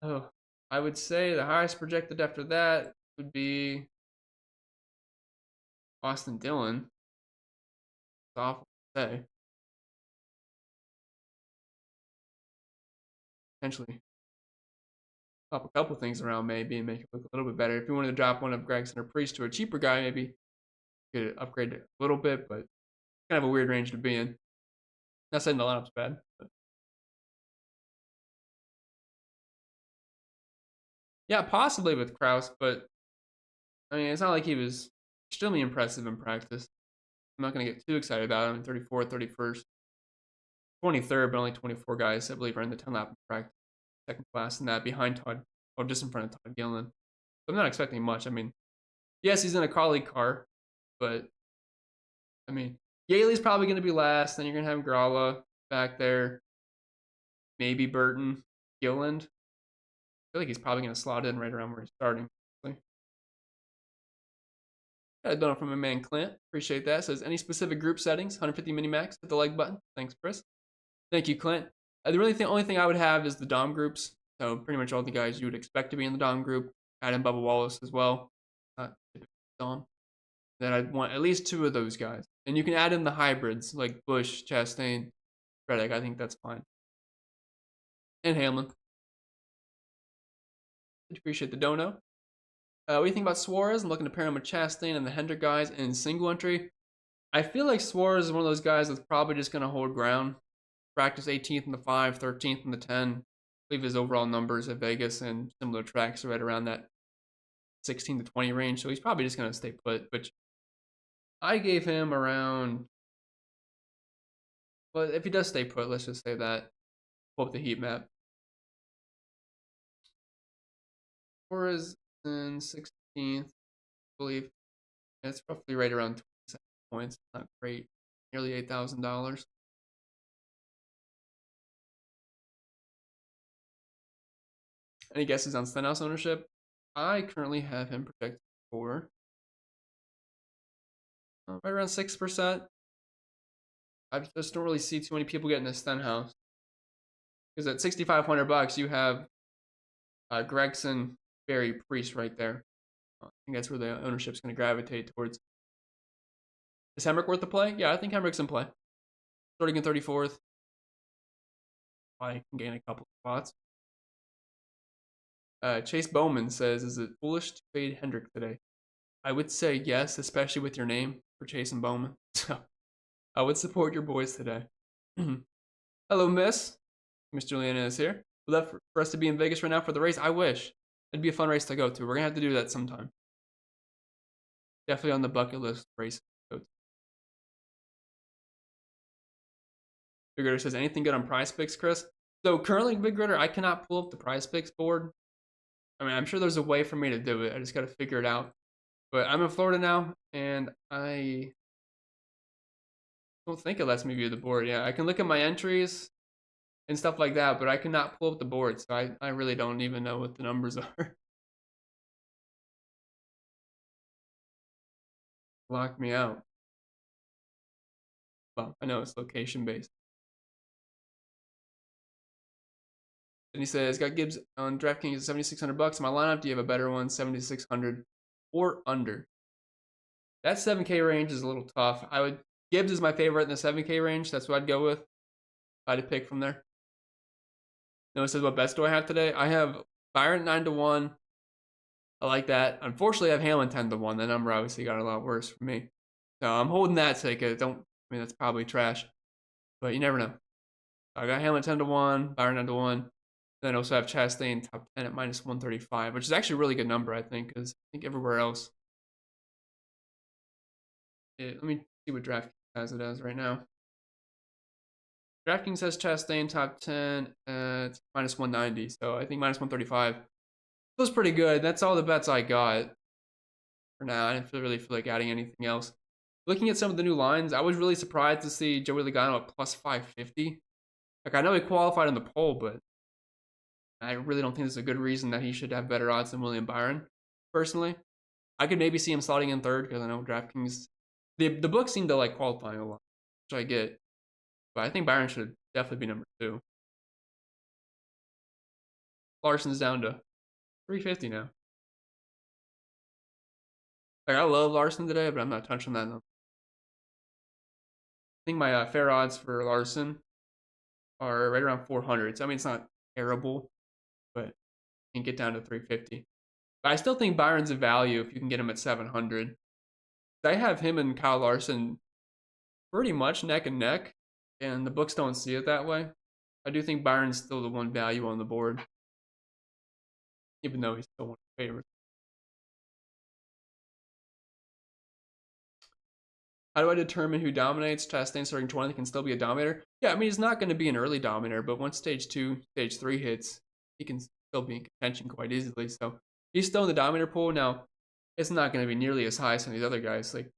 Oh, I would say the highest projected after that would be Austin Dillon. It's awful to say. Potentially swap a couple things around maybe and make it look a little bit better. If you wanted to drop one of Gregson or Priest to a cheaper guy, maybe you could upgrade it a little bit, but kind of a weird range to be in. Not saying the lineup's bad, but yeah, possibly with Kraus, but I mean, it's not like he was extremely impressive in practice. I'm not going to get too excited about him. 34th, 31st, 23rd, but only 24 guys, I believe, are in the 10 lap practice. Second class in that, behind Todd, or just in front of Todd Gilliland. So I'm not expecting much. I mean, yes, he's in a colleague car, but I mean, Yaley's probably going to be last. Then you're going to have Gralla back there. Maybe Burton, Gilliland. I feel like he's probably going to slot in right around where he's starting. Got a donut from my man Clint. Appreciate that. Says, any specific group settings? 150 mini max. Hit the like button. Thanks, Chris. Thank you, Clint. The only thing I would have is the Dom groups. So pretty much all the guys you would expect to be in the Dom group. Add in Bubba Wallace as well. Dom. Then I'd want at least 2 of those guys. And you can add in the hybrids like Busch, Chastain, Reddick. I think that's fine. And Hamlin. Appreciate the dono. What do you think about Suarez? I'm looking to pair him with Chastain and the Hendrick guys in single entry. I feel like Suarez is one of those guys that's probably just going to hold ground. Practice 18th in the 5, 13th in the 10. I believe his overall numbers at Vegas and similar tracks are right around that 16 to 20 range. So he's probably just going to stay put. Which I gave him around. Well, if he does stay put, let's just say that. Pull up the heat map. Suarez in 16th, I believe. It's roughly right around 27 points. Not great. Nearly $8,000. Any guesses on Stenhouse ownership? I currently have him projected for right around 6%. I just don't really see too many people getting a Stenhouse. Because at $6,500, you have Gregson, Barry, Priest right there. I think that's where the ownership's going to gravitate towards. Is Hemrick worth the play? Yeah, I think Hemrick's in play. Starting in 34th. I can gain a couple of spots. Chase Bowman says, is it foolish to fade Hendrick today? I would say yes, especially with your name for Chasing Bowman. So I would support your boys today. Hello, Miss. Miss Juliana is here. Would love for us to be in Vegas right now for the race. I wish. It'd be a fun race to go to. We're going to have to do that sometime. Definitely on the bucket list race. Big Ritter says, anything good on Prize Picks, Chris? So currently, Big Ritter, I cannot pull up the Prize Picks board. I mean, I'm sure there's a way for me to do it. I just got to figure it out. But I'm in Florida now, and I don't think it lets me view the board. Yeah, I can look at my entries and stuff like that, but I cannot pull up the board, so I really don't even know what the numbers are. Lock me out. Well, I know it's location-based. And he says, got Gibbs on DraftKings at $7,600. My lineup, do you have a better one? 7,600 or under. That 7K range is a little tough. Gibbs is my favorite in the 7K range. That's what I'd go with. If I had to pick from there. Noah says, what bets do I have today? I have Byron 9-1. I like that. Unfortunately, I have Hamlin 10-1. That number obviously got a lot worse for me. So I'm holding that sake. That's probably trash. But you never know. I got Hamlin 10-1, Byron 9-1. Then I also have Chastain top 10 at -135, which is actually a really good number, I think, because I think everywhere else. Let me see what DraftKings has it as right now. DraftKings has Chastain top 10 at -190, so I think -135 feels pretty good. That's all the bets I got for now. I didn't really feel like adding anything else. Looking at some of the new lines, I was really surprised to see Joey Logano at +550. Like, I know he qualified in the poll, but I really don't think there's a good reason that he should have better odds than William Byron, personally. I could maybe see him slotting in third because I know DraftKings, the books seem to like qualifying a lot, which I get. But I think Byron should definitely be number 2. Larson's down to 350 now. Like, I love Larson today, but I'm not touching that number. I think my fair odds for Larson are right around 400. So, I mean, it's not terrible, but you can get down to 350. But I still think Byron's a value if you can get him at 700. I have him and Kyle Larson pretty much neck and neck, and the books don't see it that way. I do think Byron's still the one value on the board, even though he's still one of the favorites. How do I determine who dominates? Chastain starting 20 can still be a dominator. Yeah, I mean, he's not going to be an early dominator, but once stage 2, stage 3 hits, he can still be in contention quite easily. So he's still in the dominator pool. Now, it's not going to be nearly as high as some of these other guys. Like,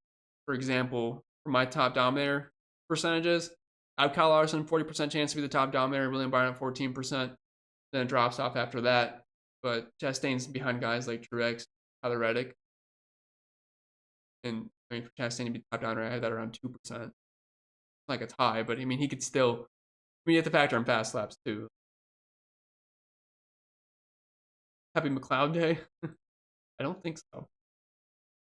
for example, for my top dominator percentages, I have Kyle Larson, 40% chance to be the top dominator, William Byron, 14%. Then it drops off after that. But Chastain's behind guys like Truex, Tyler Reddick. And I mean, for Chastain to be top dominator, I had that around 2%. Like, it's high, but I mean, he could still. I mean, you have to factor in fast laps too. Happy McLeod Day? I don't think so.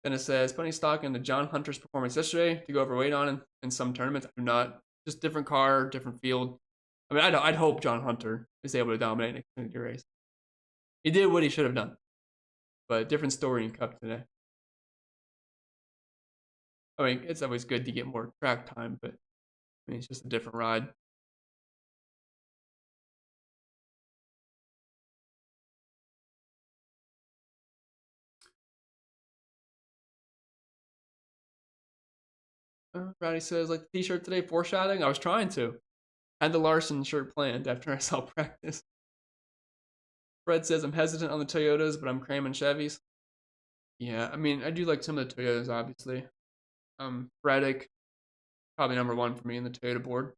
Then it says, putting stock into John Hunter's performance yesterday to go overweight on in some tournaments. I do not. Just different car, different field. I mean, I'd hope John Hunter is able to dominate an Xfinity race. He did what he should have done. But different story in Cup today. I mean, it's always good to get more track time, but I mean, it's just a different ride. Rowdy says, like the t-shirt today, foreshadowing. I was trying to. I had the Larson shirt planned after I saw practice. Fred says, I'm hesitant on the Toyotas, but I'm cramming Chevys. Yeah, I mean, I do like some of the Toyotas, obviously. Reddick, probably number 1 for me in the Toyota board.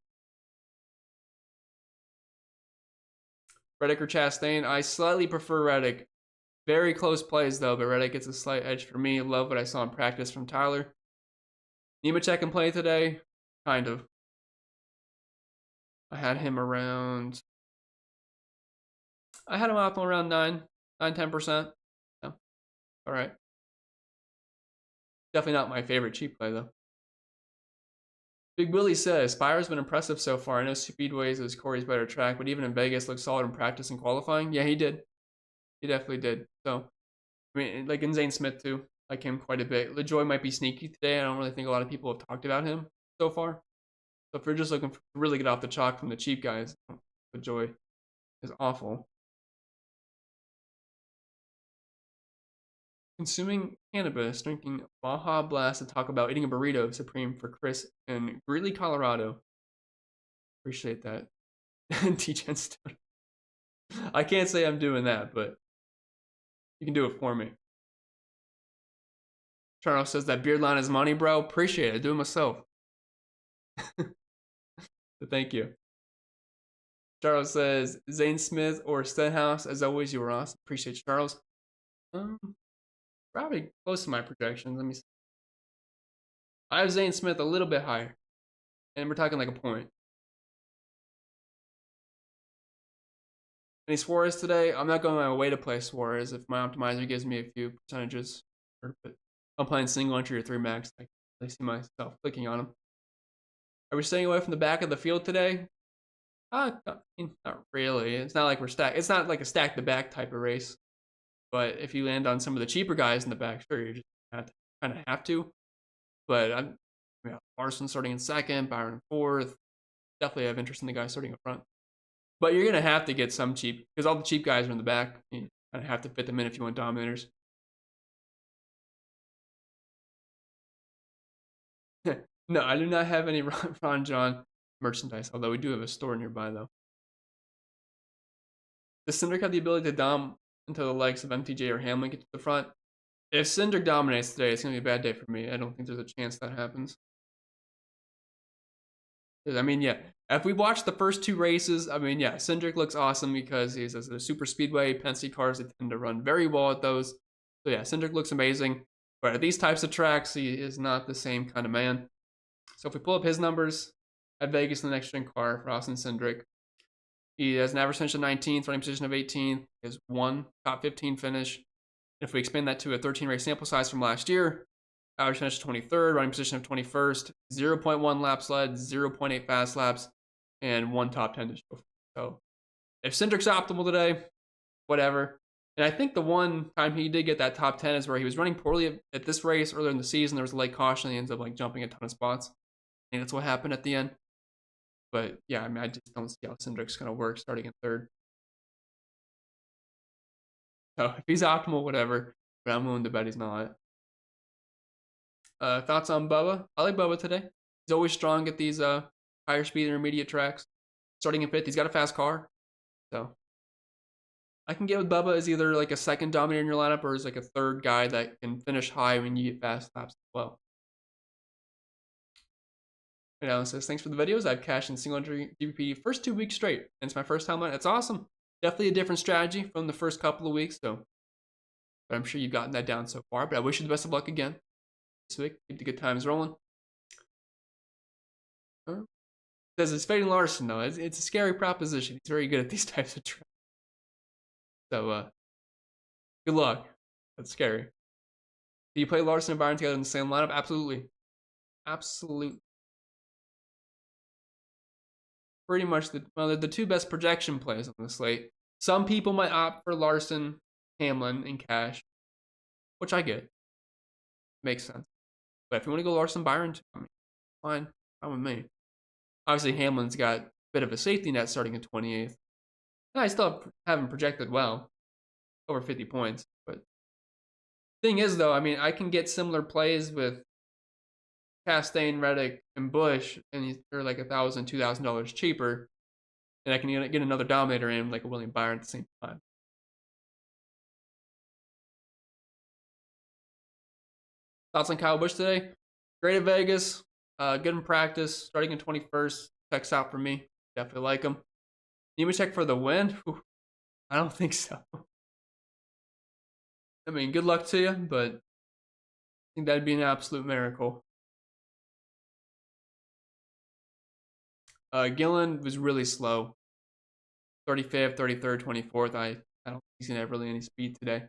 Reddick or Chastain, I slightly prefer Reddick. Very close plays, though, but Reddick gets a slight edge for me. Love what I saw in practice from Tyler. Nemechek can play today? Kind of. I had him around. I had him up around 9-10%. So, all right. Definitely not my favorite cheap play, though. Big Willie says, Spire's been impressive so far. I know Speedways is Corey's better track, but even in Vegas, looked solid in practice and qualifying. Yeah, he did. He definitely did. So, I mean, like in Zane Smith, too. like him quite a bit. LaJoy might be sneaky today. I don't really think a lot of people have talked about him so far. So if you're just looking to really get off the chalk from the cheap guys, LaJoy is awful. Consuming cannabis, drinking Baja Blast to talk about eating a burrito supreme for Chris in Greeley, Colorado. Appreciate that. T-Gen Stone. I can't say I'm doing that, but you can do it for me. Charles says that beard line is money, bro. Appreciate it. I do it myself. So thank you. Charles says Zane Smith or Stenhouse. As always, you were awesome. Appreciate you, Charles. Probably close to my projections. Let me see. I have Zane Smith a little bit higher, and we're talking like a point. Any Suarez today? I'm not going my way to play Suarez if my optimizer gives me a few percentages. I'm playing single entry or 3 max. I see myself clicking on them. Are we staying away from the back of the field today? Not really. It's not like we're stacked. It's not like a stack the back type of race. But if you land on some of the cheaper guys in the back, sure, you just kind of have to. But Larson starting in second, Byron in fourth. Definitely have interest in the guys starting up front. But you're gonna have to get some cheap because all the cheap guys are in the back. You kind of have to fit them in if you want dominators. No, I do not have any Ron John merchandise, although we do have a store nearby, though. Does Cindric have the ability to dom until the likes of MTJ or Hamlin get to the front? If Cindric dominates today, it's going to be a bad day for me. I don't think there's a chance that happens. I mean, yeah, if we watch the first 2 races, I mean, yeah, Cindric looks awesome because he's a super speedway. Penske cars, they tend to run very well at those. So yeah, Cindric looks amazing. But at these types of tracks, he is not the same kind of man. So if we pull up his numbers at Vegas in the next gen car for Austin Cindric, he has an average finish of 19th, running position of 18th, he has 1 top 15 finish. If we expand that to a 13 race sample size from last year, average finish of 23rd, running position of 21st, 0.1 lap sled, 0.8 fast laps, and 1 top 10 to show. So if Cindric's optimal today, whatever. And I think the one time he did get that top 10 is where he was running poorly at this race earlier in the season. There was a late caution, and he ends up like jumping a ton of spots. And that's what happened at the end. But yeah, I mean, I just don't see how Cindric's going to work starting in 3rd. So if he's optimal, whatever. But I'm willing to bet he's not. Thoughts on Bubba? I like Bubba today. He's always strong at these higher speed intermediate tracks. Starting in 5th, he's got a fast car. So I can get with Bubba as either like a second dominator in your lineup or as like a 3rd guy that can finish high when you get fast laps as well. And Alan says, thanks for the videos. I've cashed in single entry GPP first 2 weeks straight. And it's my first time on it. That's awesome. Definitely a different strategy from the first couple of weeks, though. But I'm sure you've gotten that down so far. But I wish you the best of luck again this week. Keep the good times rolling. Says it's fading Larson, though. It's a scary proposition. He's very good at these types of tracks. So, good luck. That's scary. Do you play Larson and Byron together in the same lineup? Absolutely. Absolutely. Pretty much they're the 2 best projection plays on the slate. Some people might opt for Larson, Hamlin, and Cash, which I get. Makes sense. But if you want to go Larson, Byron, I mean, fine with me. Obviously, Hamlin's got a bit of a safety net starting in 28th. And I still haven't projected well, over 50 points. But thing is, though, I mean, I can get similar plays with Chastain, Reddick, and Busch, and they're like $1,000, $2,000 cheaper, and I can get another dominator in like a William Byron at the same time. Thoughts on Kyle Busch today? Great at Vegas, good in practice, starting in 21st, checks out for me. Definitely like him. Need me to check for the win? Whew, I don't think so. I mean, good luck to you, but I think that'd be an absolute miracle. Gillen was really slow. 35th, 33rd, 24th. I don't think he's going to have really any speed today.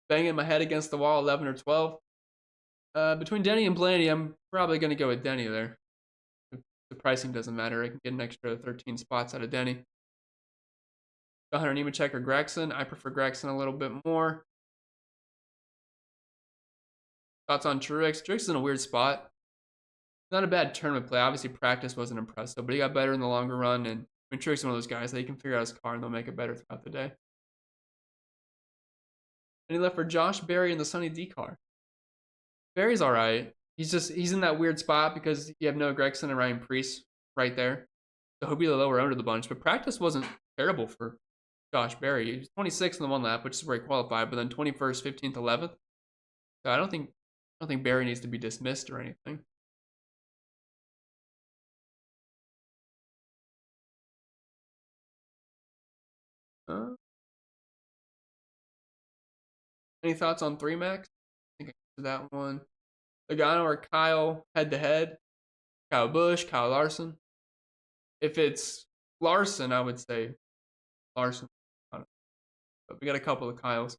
Banging my head against the wall, 11 or 12. Between Denny and Blaney, I'm probably going to go with Denny there. The pricing doesn't matter. I can get an extra 13 spots out of Denny. Hunter, Nemechek, or Gregson. I prefer Gregson a little bit more. Thoughts on Truex? Truex is in a weird spot. Not a bad tournament play. Obviously, practice wasn't impressive, but he got better in the longer run. And Truex is one of those guys that he can figure out his car and they'll make it better throughout the day. And he left for Josh Berry in the Sunny D car. Berry's all right. He's in that weird spot because you have Noah Gregson and Ryan Preece right there. So he'll be the lower end of the bunch. But practice wasn't terrible for Josh Berry. He was 26th in the one lap, which is where he qualified, but then 21st, 15th, 11th. So I don't think Berry needs to be dismissed or anything. Any thoughts on 3 Max? I think I answered that one. Logano or Kyle head to head? Kyle Busch, Kyle Larson. If it's Larson, I would say Larson. But we got a couple of Kyles.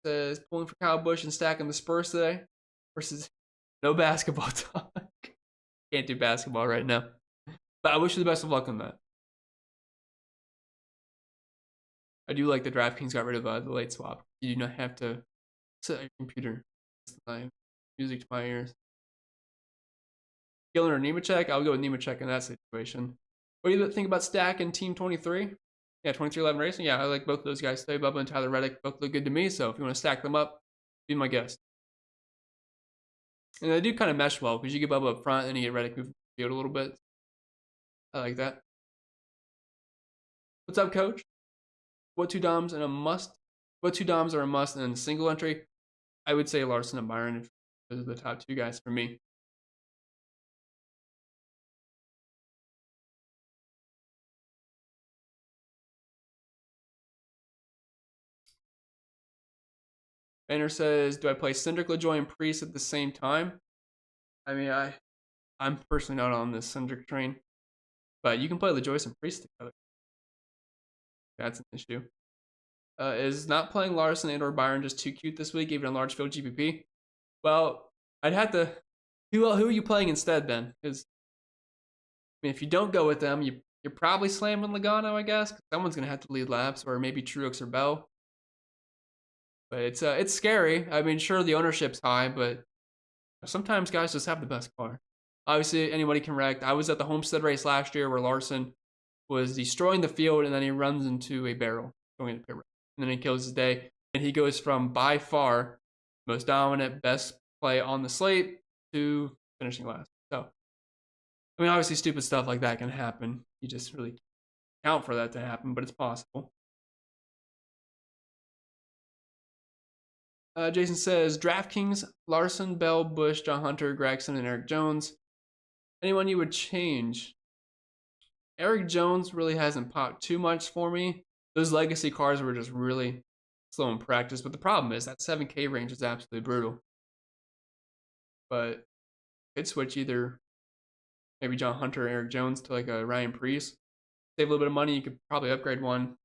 Says pulling for Kyle Busch and stacking the Spurs today versus no basketball talk. Can't do basketball right now. But I wish you the best of luck on that. I do like the DraftKings got rid of the late swap. You do not have to set your computer. Music to my ears. Gillen or Nemechek? I'll go with Nemechek in that situation. What do you think about Stack and Team 23? Yeah, 2311 Racing. Yeah, I like both of those guys today. Bubba and Tyler Reddick both look good to me. So if you want to stack them up, be my guest. And they do kind of mesh well because you get Bubba up front and you get Reddick moving the field a little bit. I like that. What's up, Coach? What two Doms are a must in a single entry? I would say Larson and Byron. Those are the top 2 guys for me. Banner says, do I play Cindric, LaJoie, and Priest at the same time? I mean, I'm personally not on this Cindric train. But you can play LaJoie and Priest together. That's an issue. Is not playing Larson and or Byron just too cute this week, even on large field GPP? Well, I'd have to... Who are you playing instead then? Because I mean, if you don't go with them, you're probably slamming Logano, I guess. Someone's going to have to lead laps, or maybe Truex or Bell. But it's scary. I mean, sure, the ownership's high, but sometimes guys just have the best car. Obviously, anybody can wreck. I was at the Homestead race last year where Larson was destroying the field, and then he runs into a barrel going into pit road. And then he kills his day. And he goes from by far most dominant, best play on the slate to finishing last. So, I mean, obviously, stupid stuff like that can happen. You just really can't count for that to happen, but it's possible. Jason says, DraftKings, Larson, Bell, Busch, John Hunter, Gregson, and Eric Jones. Anyone you would change? Eric Jones really hasn't popped too much for me. Those legacy cars were just really slow in practice, but the problem is that 7K range is absolutely brutal. But could switch either maybe John Hunter or Eric Jones to like a Ryan Preece. Save a little bit of money. You could probably upgrade one.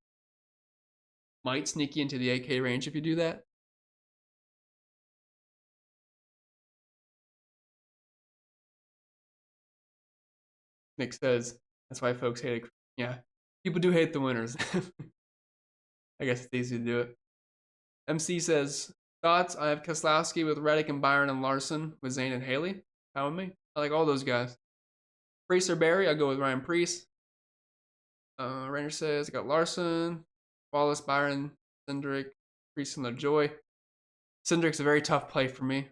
Might sneak you into the 8K range if you do that. Nick says, that's why folks hate it. Yeah, people do hate the winners. I guess it's easy to do it. MC says, thoughts? I have Keselowski with Reddick and Byron and Larson with Zane and Haley. How with me? I like all those guys. Priest or Barry? I'll go with Ryan Preece. Rainer says, I got Larson, Wallace, Byron, Cindric, Priest, and LaJoie. Cindric's a very tough play for me.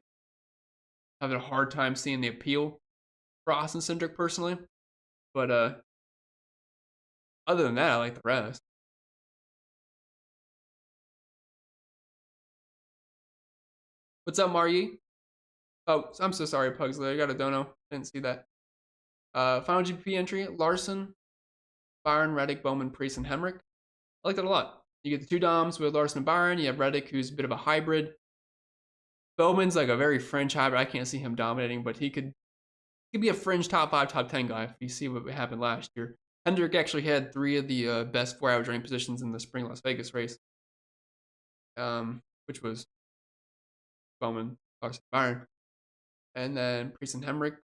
I'm having a hard time seeing the appeal for Austin Cindric personally. But other than that, I like the rest. What's up, Maryi? Oh, I'm so sorry, Pugsley. I got a dono. Didn't see that. Final GP entry, Larson, Byron, Reddick, Bowman, Priest, and Hemrick. I like that a lot. You get the 2 Doms with Larson and Byron. You have Reddick, who's a bit of a hybrid. Bowman's like a very fringe hybrid. I can't see him dominating, but he could be a fringe top 5, top 10 guy if you see what happened last year. Hendrick actually had 3 of the best 4-hour drain positions in the spring Las Vegas race, which was Bowman, Larson, Byron. And then Priest and Hemrick,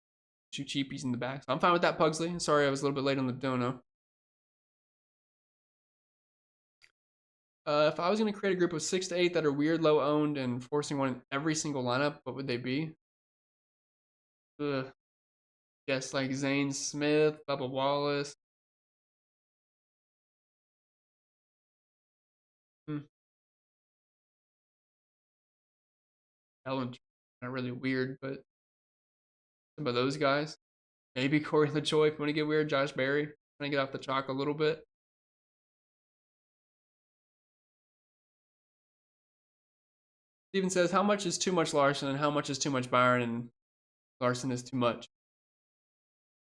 2 cheapies in the back. So I'm fine with that, Pugsley. Sorry I was a little bit late on the dono. If I was going to create a group of 6 to 8 that are weird, low owned, and forcing one in every single lineup, what would they be? Guess like Zane Smith, Bubba Wallace. Ellen, not really weird, but some of those guys. Maybe Corey LaJoy if you want to get weird. Josh Berry, trying to get off the chalk a little bit. Steven says, how much is too much Larson and how much is too much Byron? And Larson is too much.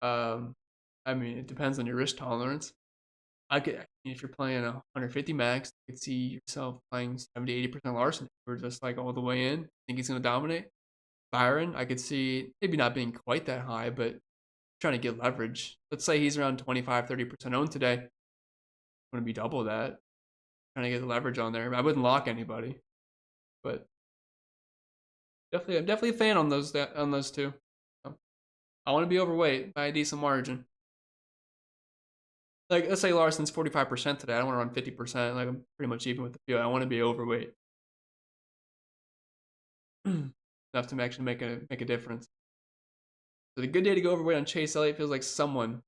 I mean, it depends on your risk tolerance. If you're playing 150 max, you could see yourself playing 70-80% Larson. We're just like all the way in. Think he's going to dominate. Byron, I could see maybe not being quite that high, but trying to get leverage. Let's say he's around 25-30% owned today. I'm going to be double that. Trying to get the leverage on there. I wouldn't lock anybody, but definitely a fan on those two. So, I want to be overweight by a decent margin. Like, let's say Larson's 45% today. I don't want to run 50%. Like, I'm pretty much even with the field. I want to be overweight enough to actually make a difference. So the good day to go overweight on Chase Elliott feels like someone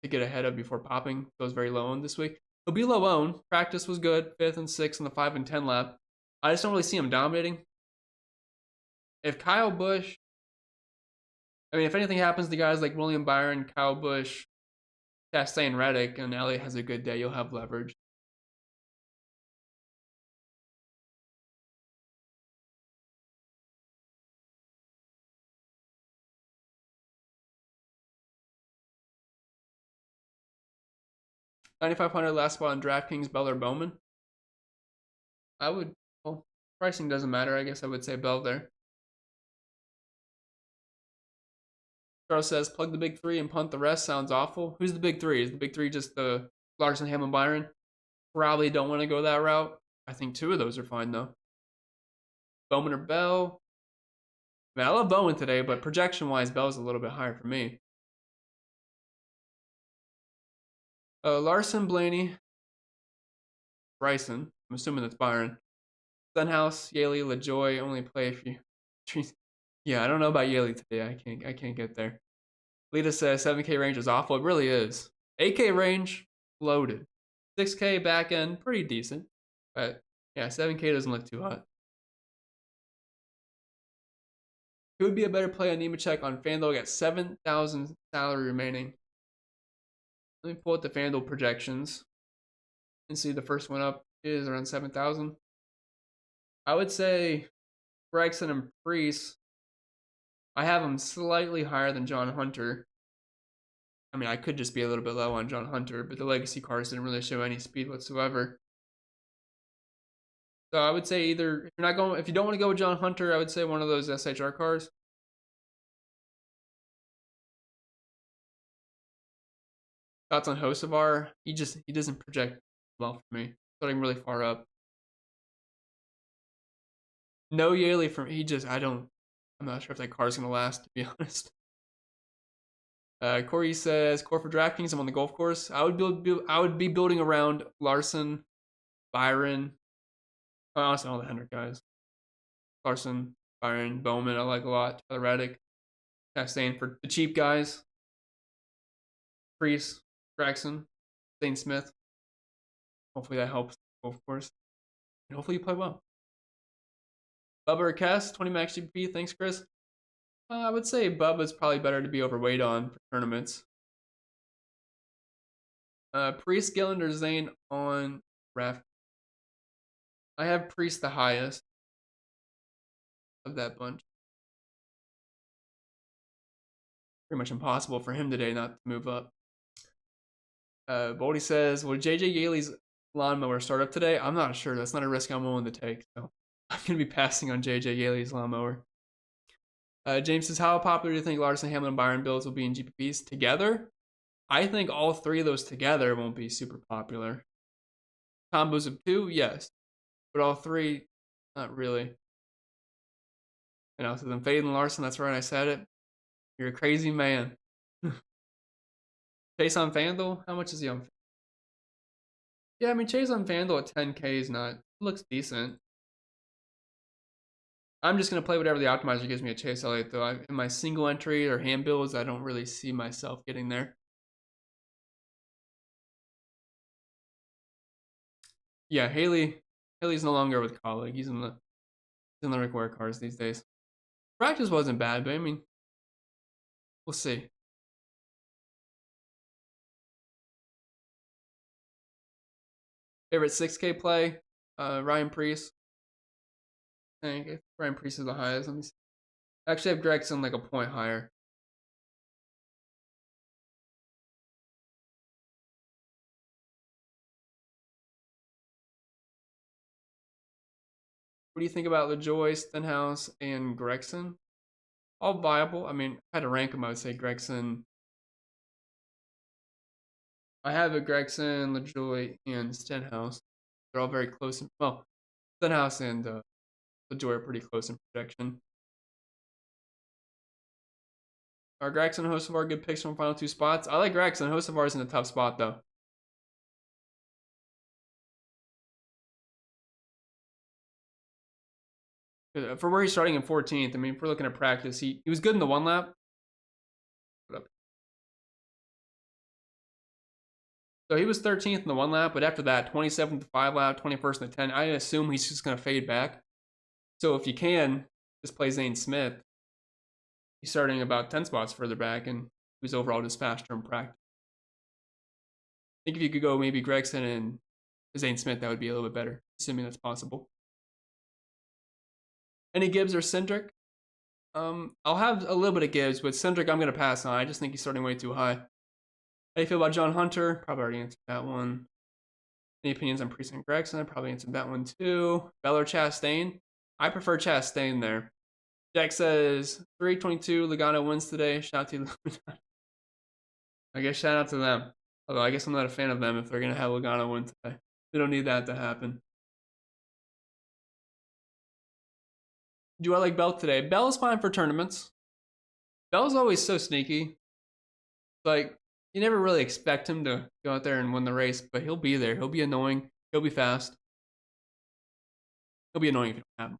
to get ahead of before popping. Goes very low owned this week. He'll be low owned. Practice was good. 5th and 6th in the 5 and 10 lap. I just don't really see him dominating. If Kyle Busch, I mean, if anything happens to guys like William Byron, Kyle Busch, Chastain, Reddick, and Elliott has a good day, you'll have leverage. $9,500 last spot on DraftKings, Bell or Bowman. Well, pricing doesn't matter. I guess I would say Bell there. Charles says, plug the big three and punt the rest. Sounds awful. Who's the big three? Is the big three just the Larson, Hamlin, Byron? Probably don't want to go that route. I think 2 of those are fine, though. Bowman or Bell? Man, I love Bowman today, but projection-wise, Bell's a little bit higher for me. Larson, Blaney, Bryson. I'm assuming that's Byron. Stenhouse, Yaley, LaJoy. Only play if you... Yeah, I don't know about Yaley today. I can't get there. Lita says 7K range is awful. It really is. 8K range, loaded. 6K back end, pretty decent. But yeah, 7K doesn't look too hot. Who would be a better play on Nemechek on FanDuel? Got 7,000 salary remaining. Let me pull up the FanDuel projections and see the first one up is around 7,000. I would say Gregson and Priest. I have him slightly higher than John Hunter. I mean, I could just be a little bit low on John Hunter, but the legacy cars didn't really show any speed whatsoever. So I would say either if you don't want to go with John Hunter, I would say one of those SHR cars. Thoughts on Hocevar? He doesn't project well for me. Starting really far up. No Yaley from I'm not sure if that car's gonna last, to be honest. Corey says, core for DraftKings, I'm on the golf course. I would be building around Larson, Byron. Honestly, all the Hendrick guys. Larson, Byron, Bowman, I like a lot. Tyler Reddick. Chastain for the cheap guys. Priest, Gregson, Zane Smith. Hopefully that helps the golf course. And hopefully you play well. Bubba or Cass, 20 max GP. Thanks, Chris. I would say Bubba's probably better to be overweight on for tournaments. Priest, Gillen, or Zane on Raft. I have Priest the highest of that bunch. Pretty much impossible for him today not to move up. Boldy says, will JJ Yaley's lawnmower start up today? I'm not sure. That's not a risk I'm willing to take. So I'm going to be passing on JJ Yaley's lawnmower. James says, how popular do you think Larson, Hamlin, and Byron builds will be in GPPs together? I think all 3 of those together won't be super popular. Combos of 2, yes. But all 3, not really. And also then Fade and Larson, that's right, I said it. You're a crazy man. Chase on FanDuel? How much is he on? Yeah, I mean, Chase on FanDuel at 10K is not, looks decent. I'm just going to play whatever the optimizer gives me at Chase Elliott, though. In my single entry or hand builds, I don't really see myself getting there. Yeah, Haley's no longer with Colleague. He's in the require cars these days. Practice wasn't bad, but I mean, we'll see. Favorite 6K play? Ryan Priest. I think Ryan Priest is the highest. Let me see. Actually, I have Gregson like a point higher. What do you think about LaJoy, Stenhouse, and Gregson? All viable. I mean, if I had to rank them, I would say Gregson. I have a Gregson, LaJoy, and Stenhouse. They're all very close. Well, Stenhouse and LaJoy are pretty close in projection. Are Gregson and Hocevar good picks from final two spots? I like Gregson. Hocevar's in a tough spot, though. For where he's starting in 14th, I mean, if we're looking at practice, he was good in the one lap. So he was 13th in the one lap, but after that, 27th the 5 lap, 21st in the 10. I assume he's just going to fade back. So if you can, just play Zane Smith. He's starting about 10 spots further back, and he was overall just faster in practice. I think if you could go maybe Gregson and Zane Smith, that would be a little bit better, assuming that's possible. Any Gibbs or Cindric? I'll have a little bit of Gibbs, but Cindric I'm going to pass on. I just think he's starting way too high. How do you feel about John Hunter? Probably already answered that one. Any opinions on Priest and Gregson? I probably answered that one too. Bell or Chastain? I prefer Chastain there. Jack says 322 Logano wins today. Shout out to I guess shout out to them. Although I guess I'm not a fan of them if they're going to have Logano win today. We don't need that to happen. Do I like Bell today? Bell is fine for tournaments. Bell's always so sneaky. Like, you never really expect him to go out there and win the race, but he'll be there. He'll be annoying. He'll be fast. He'll be annoying if you don't have him.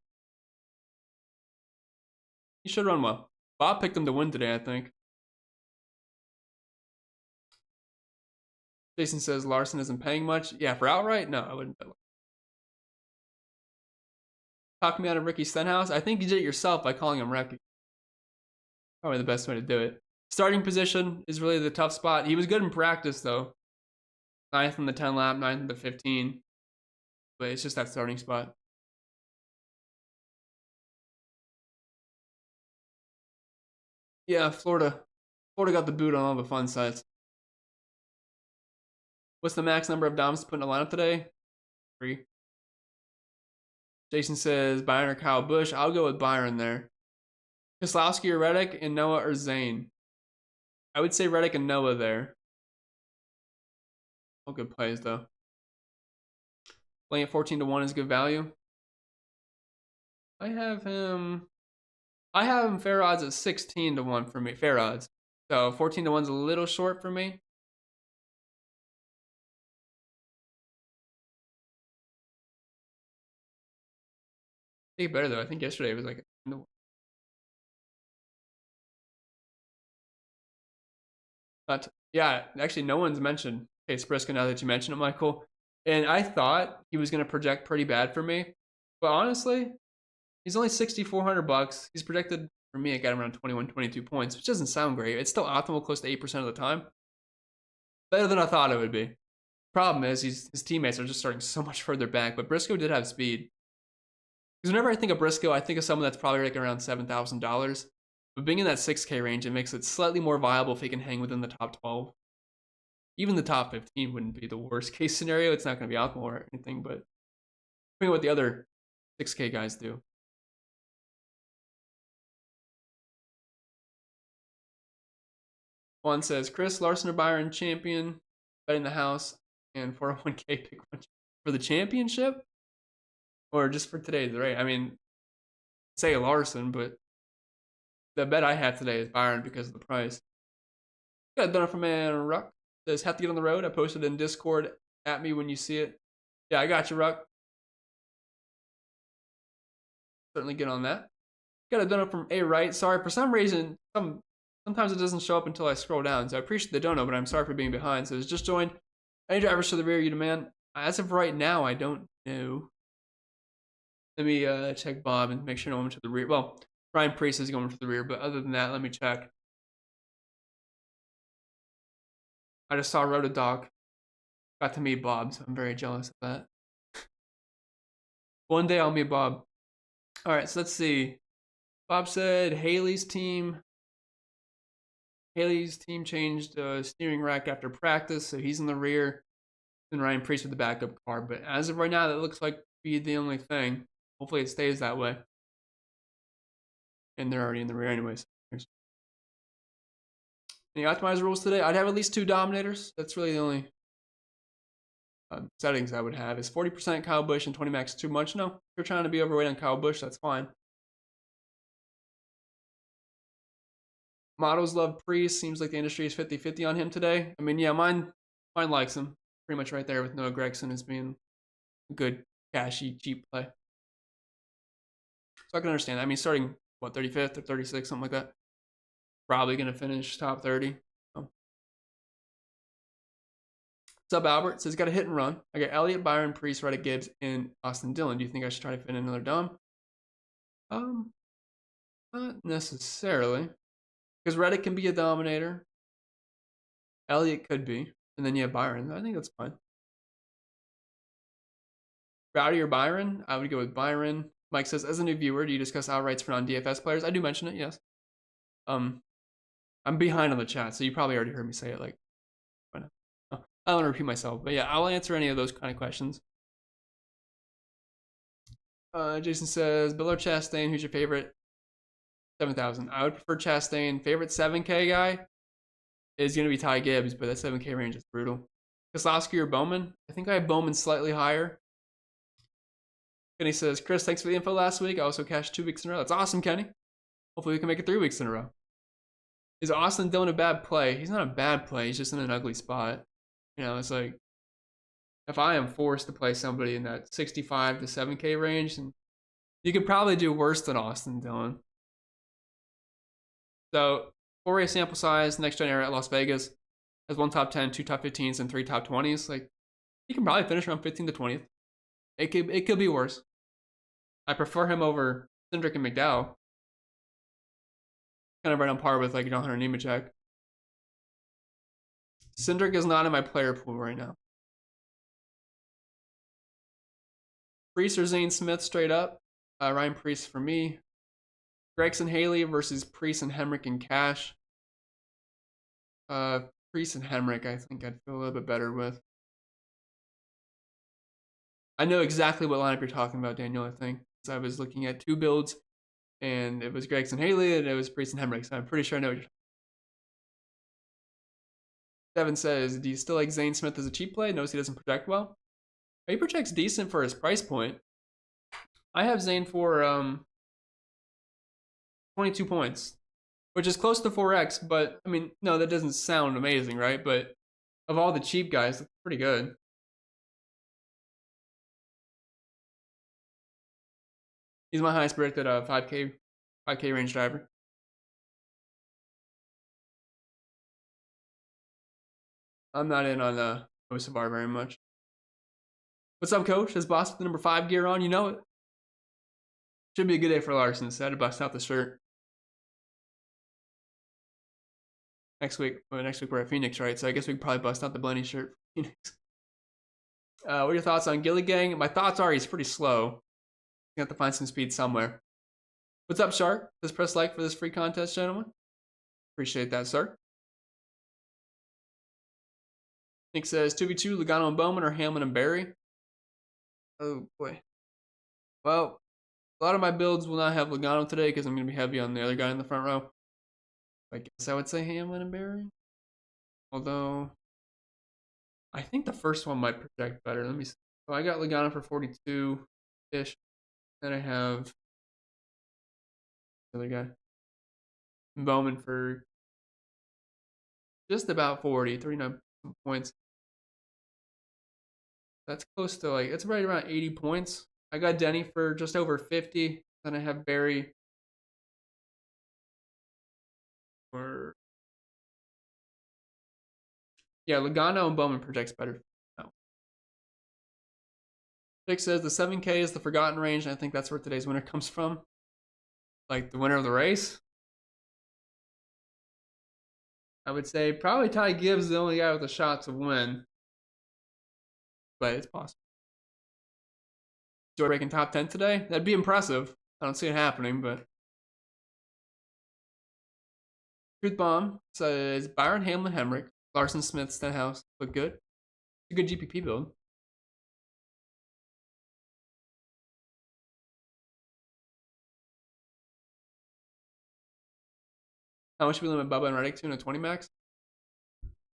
He should run well. Bob picked him to win today, I think. Jason says Larson isn't paying much. Yeah, for outright? No, I wouldn't bet. Talk me out of Ricky Stenhouse. I think you did it yourself by calling him Ricky. Probably the best way to do it. Starting position is really the tough spot. He was good in practice, though. 9th in the 10 lap, 9th in the 15. But it's just that starting spot. Yeah, Florida. Florida got the boot on all the fun sites. What's the max number of Doms to put in a lineup today? 3. Jason says Byron or Kyle Busch. I'll go with Byron there. Keselowski or Reddick, and Noah or Zane. I would say Reddick and Noah there. All good plays, though. Playing at 14-1 is good value. I have him fair odds at 16-1 for me. Fair odds. So 14-1's a little short for me. I think better, though. I think yesterday it was like yeah, actually, no one's mentioned Chase Briscoe now that you mentioned it, Michael. And I thought he was going to project pretty bad for me. But honestly, he's only $6,400. He's projected for me, I got him around 21, 22 points, which doesn't sound great. It's still optimal, close to 8% of the time. Better than I thought it would be. Problem is, his teammates are just starting so much further back. But Briscoe did have speed. Because whenever I think of Briscoe, I think of someone that's probably like around $7,000. But being in that 6K range, it makes it slightly more viable if he can hang within the top 12. Even the top 15 wouldn't be the worst case scenario. It's not going to be alcohol or anything, but depending on what the other 6K guys do. Juan says, Chris, Larson or Byron, champion, betting the house, and 401k pick one for the championship? Or just for today's rate? I mean, say Larson, but the bet I have today is Byron because of the price. Got done from man Ruck. Says, have to get on the road. I posted in Discord at me when you see it. Yeah, I got you, Ruck. Certainly get on that. Got a dono from A Right. Sorry, for some reason, sometimes it doesn't show up until I scroll down. So I appreciate the dono, but I'm sorry for being behind. So it's just joined. Any drivers to the rear, you demand? As of right now, I don't know. Let me check Bob and make sure no one to the rear. Well, Ryan Priest is going to the rear, but other than that, let me check. I just saw Rotodog. Got to meet Bob, so I'm very jealous of that. One day I'll meet Bob. All right, so let's see. Bob said Haley's team changed steering rack after practice, so he's in the rear. And Ryan Priest with the backup car. But as of right now, that looks like to be the only thing. Hopefully it stays that way. And they're already in the rear anyways. Any optimizer rules today? I'd have at least 2 dominators. That's really the only settings I would have. Is 40% Kyle Busch and 20 max too much? No. If you're trying to be overweight on Kyle Busch, that's fine. Models love Priest. Seems like the industry is 50-50 on him today. I mean, yeah, mine likes him. Pretty much right there with Noah Gragson as being a good, cashy, cheap play. So I can understand that. I mean, starting, what, 35th or 36th, something like that. Probably going to finish top 30. What's up, Albert? Says, got a hit and run. I got Elliott, Byron, Priest, Reddick, Gibbs, and Austin Dillon. Do you think I should try to fit in another Dom? Not necessarily. Because Reddick can be a dominator. Elliott could be. And then you have Byron. I think that's fine. Rowdy or Byron? I would go with Byron. Mike says, as a new viewer, do you discuss outrights for non-DFS players? I do mention it, yes. I'm behind on the chat, so you probably already heard me say it. Like, I don't want to repeat myself, but yeah, I'll answer any of those kind of questions. Jason says, Bill or Chastain, who's your favorite? 7,000. I would prefer Chastain. Favorite 7K guy is going to be Ty Gibbs, but that 7K range is brutal. Keselowski or Bowman? I think I have Bowman slightly higher. Kenny says, Chris, thanks for the info last week. I also cashed 2 weeks in a row. That's awesome, Kenny. Hopefully we can make it 3 weeks in a row. Is Austin Dillon a bad play? He's not a bad play. He's just in an ugly spot. You know, it's like, if I am forced to play somebody in that 65 to 7K range, then you could probably do worse than Austin Dillon. So, 4-race sample size, next gen era at Las Vegas has 1 top 10, 2 top 15s, and 3 top 20s. Like, he can probably finish around 15th to 20th. It could be worse. I prefer him over Cindric and McDowell. Kind of right on par with like John Hunter Nemechek. Cindric is not in my player pool right now. Priest or Zane Smith straight up. Ryan Priest for me. Gregson Haley versus Priest and Hemrick and Cash. Priest and Hemrick, I think I'd feel a little bit better with. I know exactly what lineup you're talking about, Daniel, I think. So I was looking at 2 builds, and it was Gregson Haley, and it was Priest and Hemrick, so I'm pretty sure I know what you're talking about. Devin says, do you still like Zane Smith as a cheap play? Knows he doesn't project well. He projects decent for his price point. I have Zane for 22 points, which is close to 4x, but I mean, no, that doesn't sound amazing, right? But of all the cheap guys, that's pretty good. He's my highest predicted 5K range driver. I'm not in on Osavar very much. What's up, coach? Has Boss with the number 5 gear on? You know it. Should be a good day for Larson. So I had to bust out the shirt. Next week we're at Phoenix, right? So I guess we could probably bust out the Blenny shirt for Phoenix. What are your thoughts on Gilligang? My thoughts are he's pretty slow. You have to find some speed somewhere. What's up, Shark? Just press like for this free contest, gentlemen. Appreciate that, sir. Nick says 2v2, Logano and Bowman or Hamlin and Barry. Oh boy. Well, a lot of my builds will not have Logano today because I'm going to be heavy on the other guy in the front row. I guess I would say Hamlin and Barry. Although, I think the first one might project better. Let me see. So I got Logano for 42-ish. Then I have the other guy. Bowman for just about 40, 39 points. That's close to like, it's right around 80 points. I got Denny for just over 50. Then I have Barry for, yeah, Logano and Bowman projects better. No. Vic says the 7K is the forgotten range, and I think that's where today's winner comes from. Like the winner of the race. I would say probably Ty Gibbs is the only guy with a shot to win. But it's possible. Joy breaking top 10 today? That'd be impressive. I don't see it happening, but. Truth Bomb says Byron, Hamlin, Hemrick, Larson, Smith, Stenhouse look good. It's a good GPP build. How much should we limit Bubba and Reddick to in a 20 max?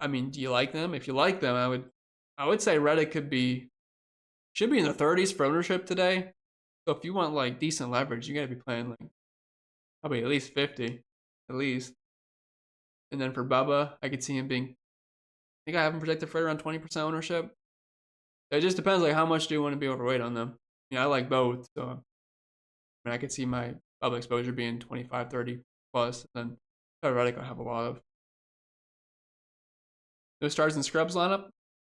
I mean, do you like them? If you like them, I would say Reddick should be in the 30s for ownership today. So if you want like decent leverage, you gotta be playing like probably at least 50, at least. And then for Bubba, I could see him being, I think I have him projected for around 20% ownership. It just depends like how much do you want to be overweight on them. You know, I like both, so I mean, I could see my Bubba exposure being 25, 30 plus. And then Reddick I have a lot of. No stars and scrubs lineup.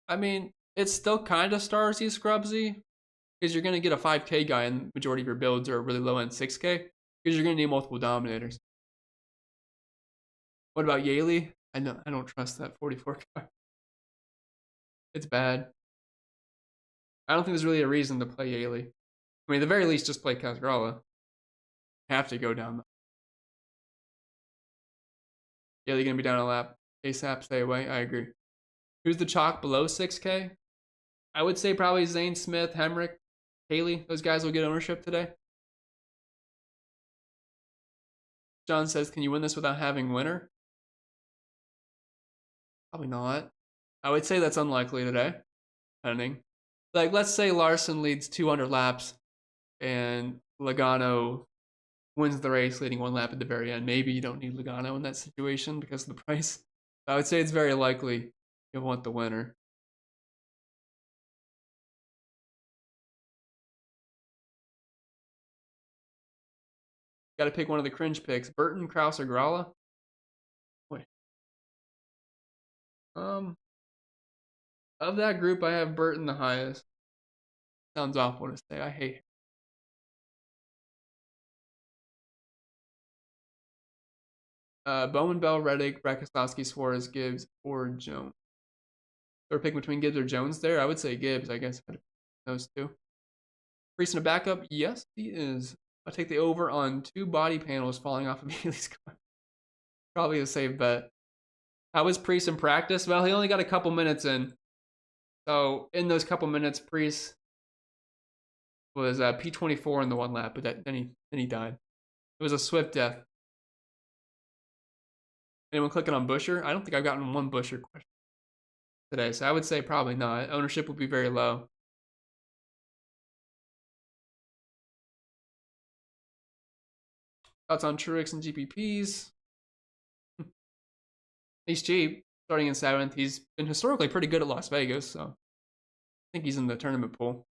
I mean, it's still kind of starsy, scrubsy, because you're going to get a 5K guy and the majority of your builds are really low end 6K, because you're going to need multiple dominators. What about Yaley? I don't trust that 44 car. It's bad. I don't think there's really a reason to play Yaley. I mean, at the very least, just play Casgrala. Have to go down. Yaley going to be down a lap. ASAP, stay away. I agree. Who's the chalk below 6K? I would say probably Zane Smith, Hemrick, Haley. Those guys will get ownership today. John says, can you win this without having winner? Probably not. I would say that's unlikely today. Depending. Like, let's say Larson leads 200 laps and Logano wins the race leading 1 lap at the very end. Maybe you don't need Logano in that situation because of the price. I would say it's very likely you'll want the winner. Got to pick one of the cringe picks. Burton, Kraus, or Gralla? Boy. Of that group, I have Burton the highest. Sounds awful to say. I hate him. Bowman, Bell, Reddick, Brakaslowski, Suarez, Gibbs, or Jones. Or pick between Gibbs or Jones there? I would say Gibbs, I guess. Those two. Priest in a backup? Yes, he is. I'll take the over on 2 body panels falling off of Haley's car. Probably a safe bet. How was Priest in practice? Well, he only got a couple minutes in. So in those couple minutes, Priest was P24 in the 1 lap, but then he died. It was a swift death. Anyone clicking on Busher? I don't think I've gotten one Busher question today, so I would say probably not. Ownership will be very low. Thoughts on Truex and GPPs? He's cheap, starting in 7th. He's been historically pretty good at Las Vegas, so I think he's in the tournament pool.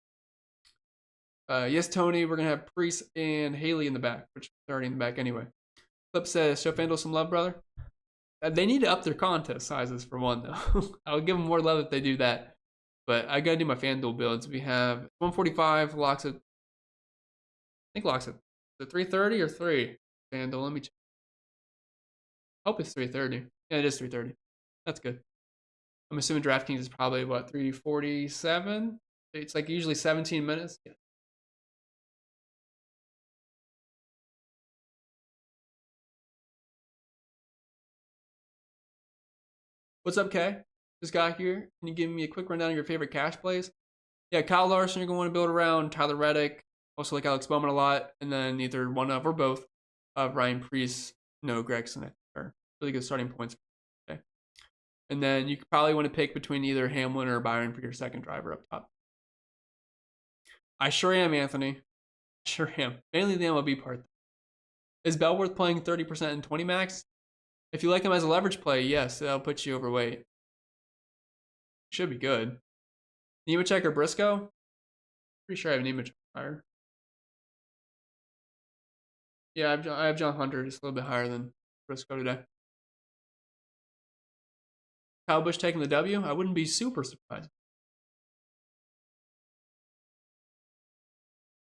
Yes, Tony, we're going to have Priest and Haley in the back, which are already in the back anyway. Clip says, show FanDuel some love, brother. They need to up their contest sizes for one, though. I would give them more love if they do that. But I got to do my FanDuel builds. We have 145, locks at, I think locks at, is it 330 or 3? FanDuel, let me check. I hope it's 330. Yeah, it is 330. That's good. I'm assuming DraftKings is probably, what, 347? It's like usually 17 minutes. Yeah. What's up, Kay? Just got here. Can you give me a quick rundown of your favorite cash plays? Yeah, Kyle Larson, you're going to want to build around. Tyler Reddick. Also like Alex Bowman a lot. And then either one of or both of Ryan Priest, Noah Gragson are really good starting points. Okay. And then you probably want to pick between either Hamlin or Byron for your second driver up top. I sure am, Anthony. I sure am. Mainly the MLB part. Is Bell worth playing 30% in 20 max? If you like him as a leverage play, yes, that'll put you overweight. Should be good. Nemechek or Briscoe? Pretty sure I have Nemechek higher. Yeah, I have John Hunter just a little bit higher than Briscoe today. Kyle Busch taking the W? I wouldn't be super surprised.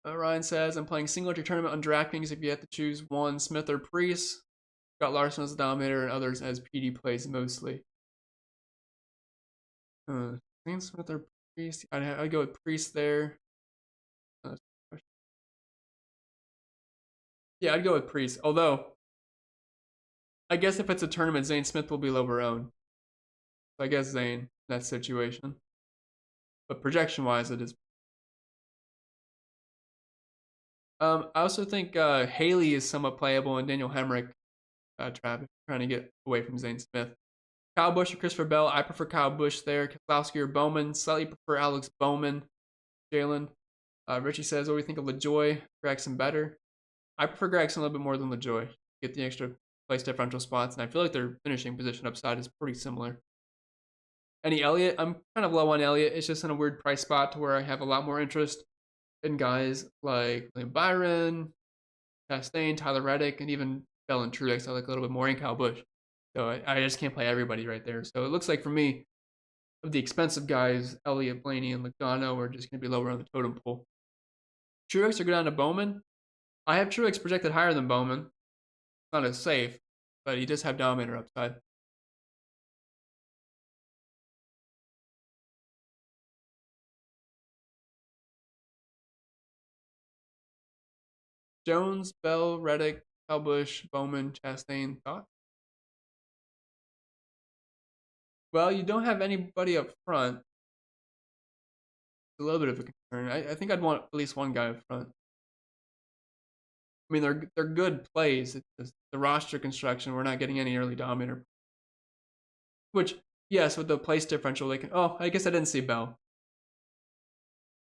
Ryan says, I'm playing single-entry tournament on DraftKings if you have to choose one, Smith or Priest. Got Larson as a dominator and others as PD plays mostly. Smith or Priest? I'd go with Priest there. Yeah, I'd go with Priest. Although, I guess if it's a tournament, Zane Smith will be lower owned. So I guess Zane in that situation. But projection-wise, it is. I also think Haley is somewhat playable, and Daniel Hemrick, Travis, trying to get away from Zane Smith. Kyle Busch or Christopher Bell? I prefer Kyle Busch there. Keselowski or Bowman? Slightly prefer Alex Bowman. Jalen. Richie says, what do we think of LaJoy? Gregson better? I prefer Gregson a little bit more than LaJoy. Get the extra place differential spots, and I feel like their finishing position upside is pretty similar. Any Elliott? I'm kind of low on Elliott. It's just in a weird price spot to where I have a lot more interest in guys like William Byron, Chastain, Tyler Reddick, and even Bell and Truex. I like a little bit more, in Kyle Busch. So I just can't play everybody right there. So it looks like for me, of the expensive guys, Elliott, Blaney, and Logano are just going to be lower on the totem pole. Truex or go down to Bowman? I have Truex projected higher than Bowman. Not as safe, but he does have dominator upside. Jones, Bell, Reddick, Kyle Busch, Bowman, Chastain, thought? Well, you don't have anybody up front. It's a little bit of a concern. I think I'd want at least one guy up front. I mean, they're good plays. It's just the roster construction. We're not getting any early dominator. Which, yes, with the place differential, they can. Oh, I guess I didn't see Bell.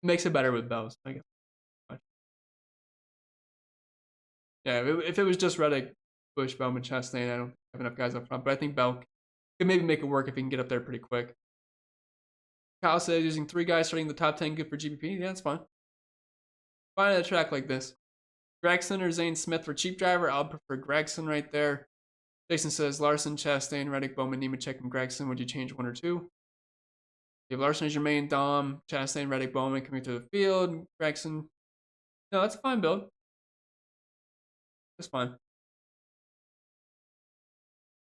Makes it better with Bell, I guess. Yeah, if it was just Reddick, Busch, Bowman, Chastain, I don't have enough guys up front. But I think Bell could maybe make it work if he can get up there pretty quick. Kyle says using 3 guys starting the top 10 good for GPP. Yeah, that's fine. Fine at a track like this. Gregson or Zane Smith for cheap driver? I'll prefer Gregson right there. Jason says Larson, Chastain, Reddick, Bowman, Nemechek, and Gregson. Would you change 1 or 2? You have Larson as your main dom, Chastain, Reddick, Bowman coming to the field, Gregson. No, that's a fine build. That's fine.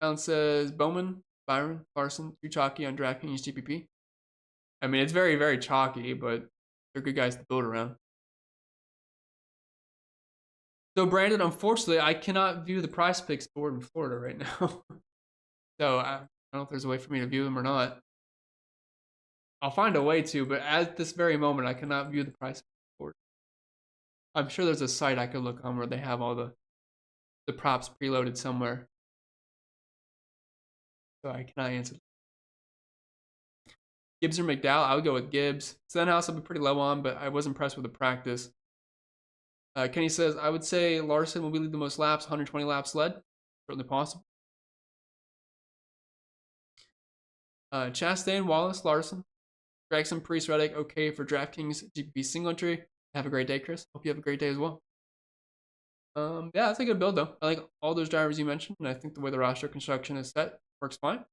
Alan says Bowman, Byron, Larson, too chalky on DraftKings GPP. I mean, it's very, very chalky, but they're good guys to build around. So, Brandon, unfortunately, I cannot view the prize picks board in Florida right now. So, I don't know if there's a way for me to view them or not. I'll find a way to, but at this very moment, I cannot view the prize picks board. I'm sure there's a site I could look on where they have all the props preloaded somewhere. So, I cannot answer. Gibbs or McDowell? I would go with Gibbs. Stenhouse I'll be pretty low on, but I was impressed with the practice. Kenny says, I would say Larson will lead the most laps, 120 laps led. Certainly possible. Chastain, Wallace, Larson, Gregson, Priest, Reddick, okay for DraftKings GPP single entry. Have a great day, Chris. Hope you have a great day as well. Yeah, that's a good build, though. I like all those drivers you mentioned, and I think the way the roster construction is set works fine.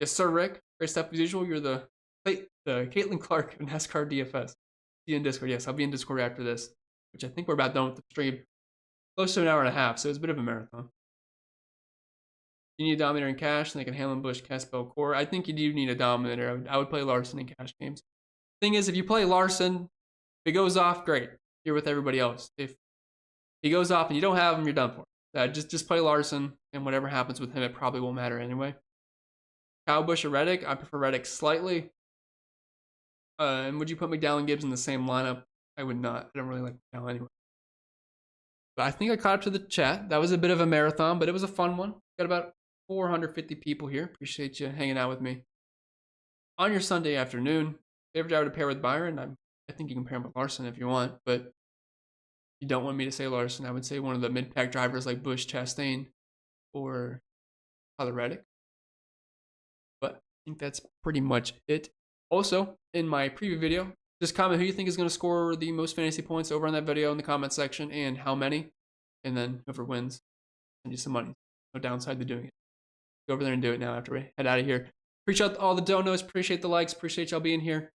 Yes, sir, Rick. Great stuff as usual. You're the Caitlin Clark of NASCAR DFS. See you in Discord. Yes, I'll be in Discord after this, which I think we're about done with the stream. Close to an hour and a half, so it's a bit of a marathon. You need a dominator in cash, and they can Hamlin, Busch, Kespel, Core. I think you do need a dominator. I would play Larson in cash games. Thing is, if you play Larson, if it goes off, great. You're with everybody else. If he goes off and you don't have him, you're done for. Just play Larson, and whatever happens with him, it probably won't matter anyway. Kyle Busch or Reddick? I prefer Reddick slightly. And would you put McDowell and Gibbs in the same lineup? I would not. I don't really like McDowell anyway. But I think I caught up to the chat. That was a bit of a marathon, but it was a fun one. Got about 450 people here. Appreciate you hanging out with me. On your Sunday afternoon, favorite driver to pair with Byron? I think you can pair him with Larson if you want, but if you don't want me to say Larson, I would say one of the mid-pack drivers like Busch, Chastain, or Tyler Reddick. But think that's pretty much it. Also, in my preview video, just comment who you think is going to score the most fantasy points over on that video in the comment section and how many. And then whoever wins, send you some money. No downside to doing it. Go over there and do it now after we head out of here. Appreciate all the donos. Appreciate the likes. Appreciate y'all being here.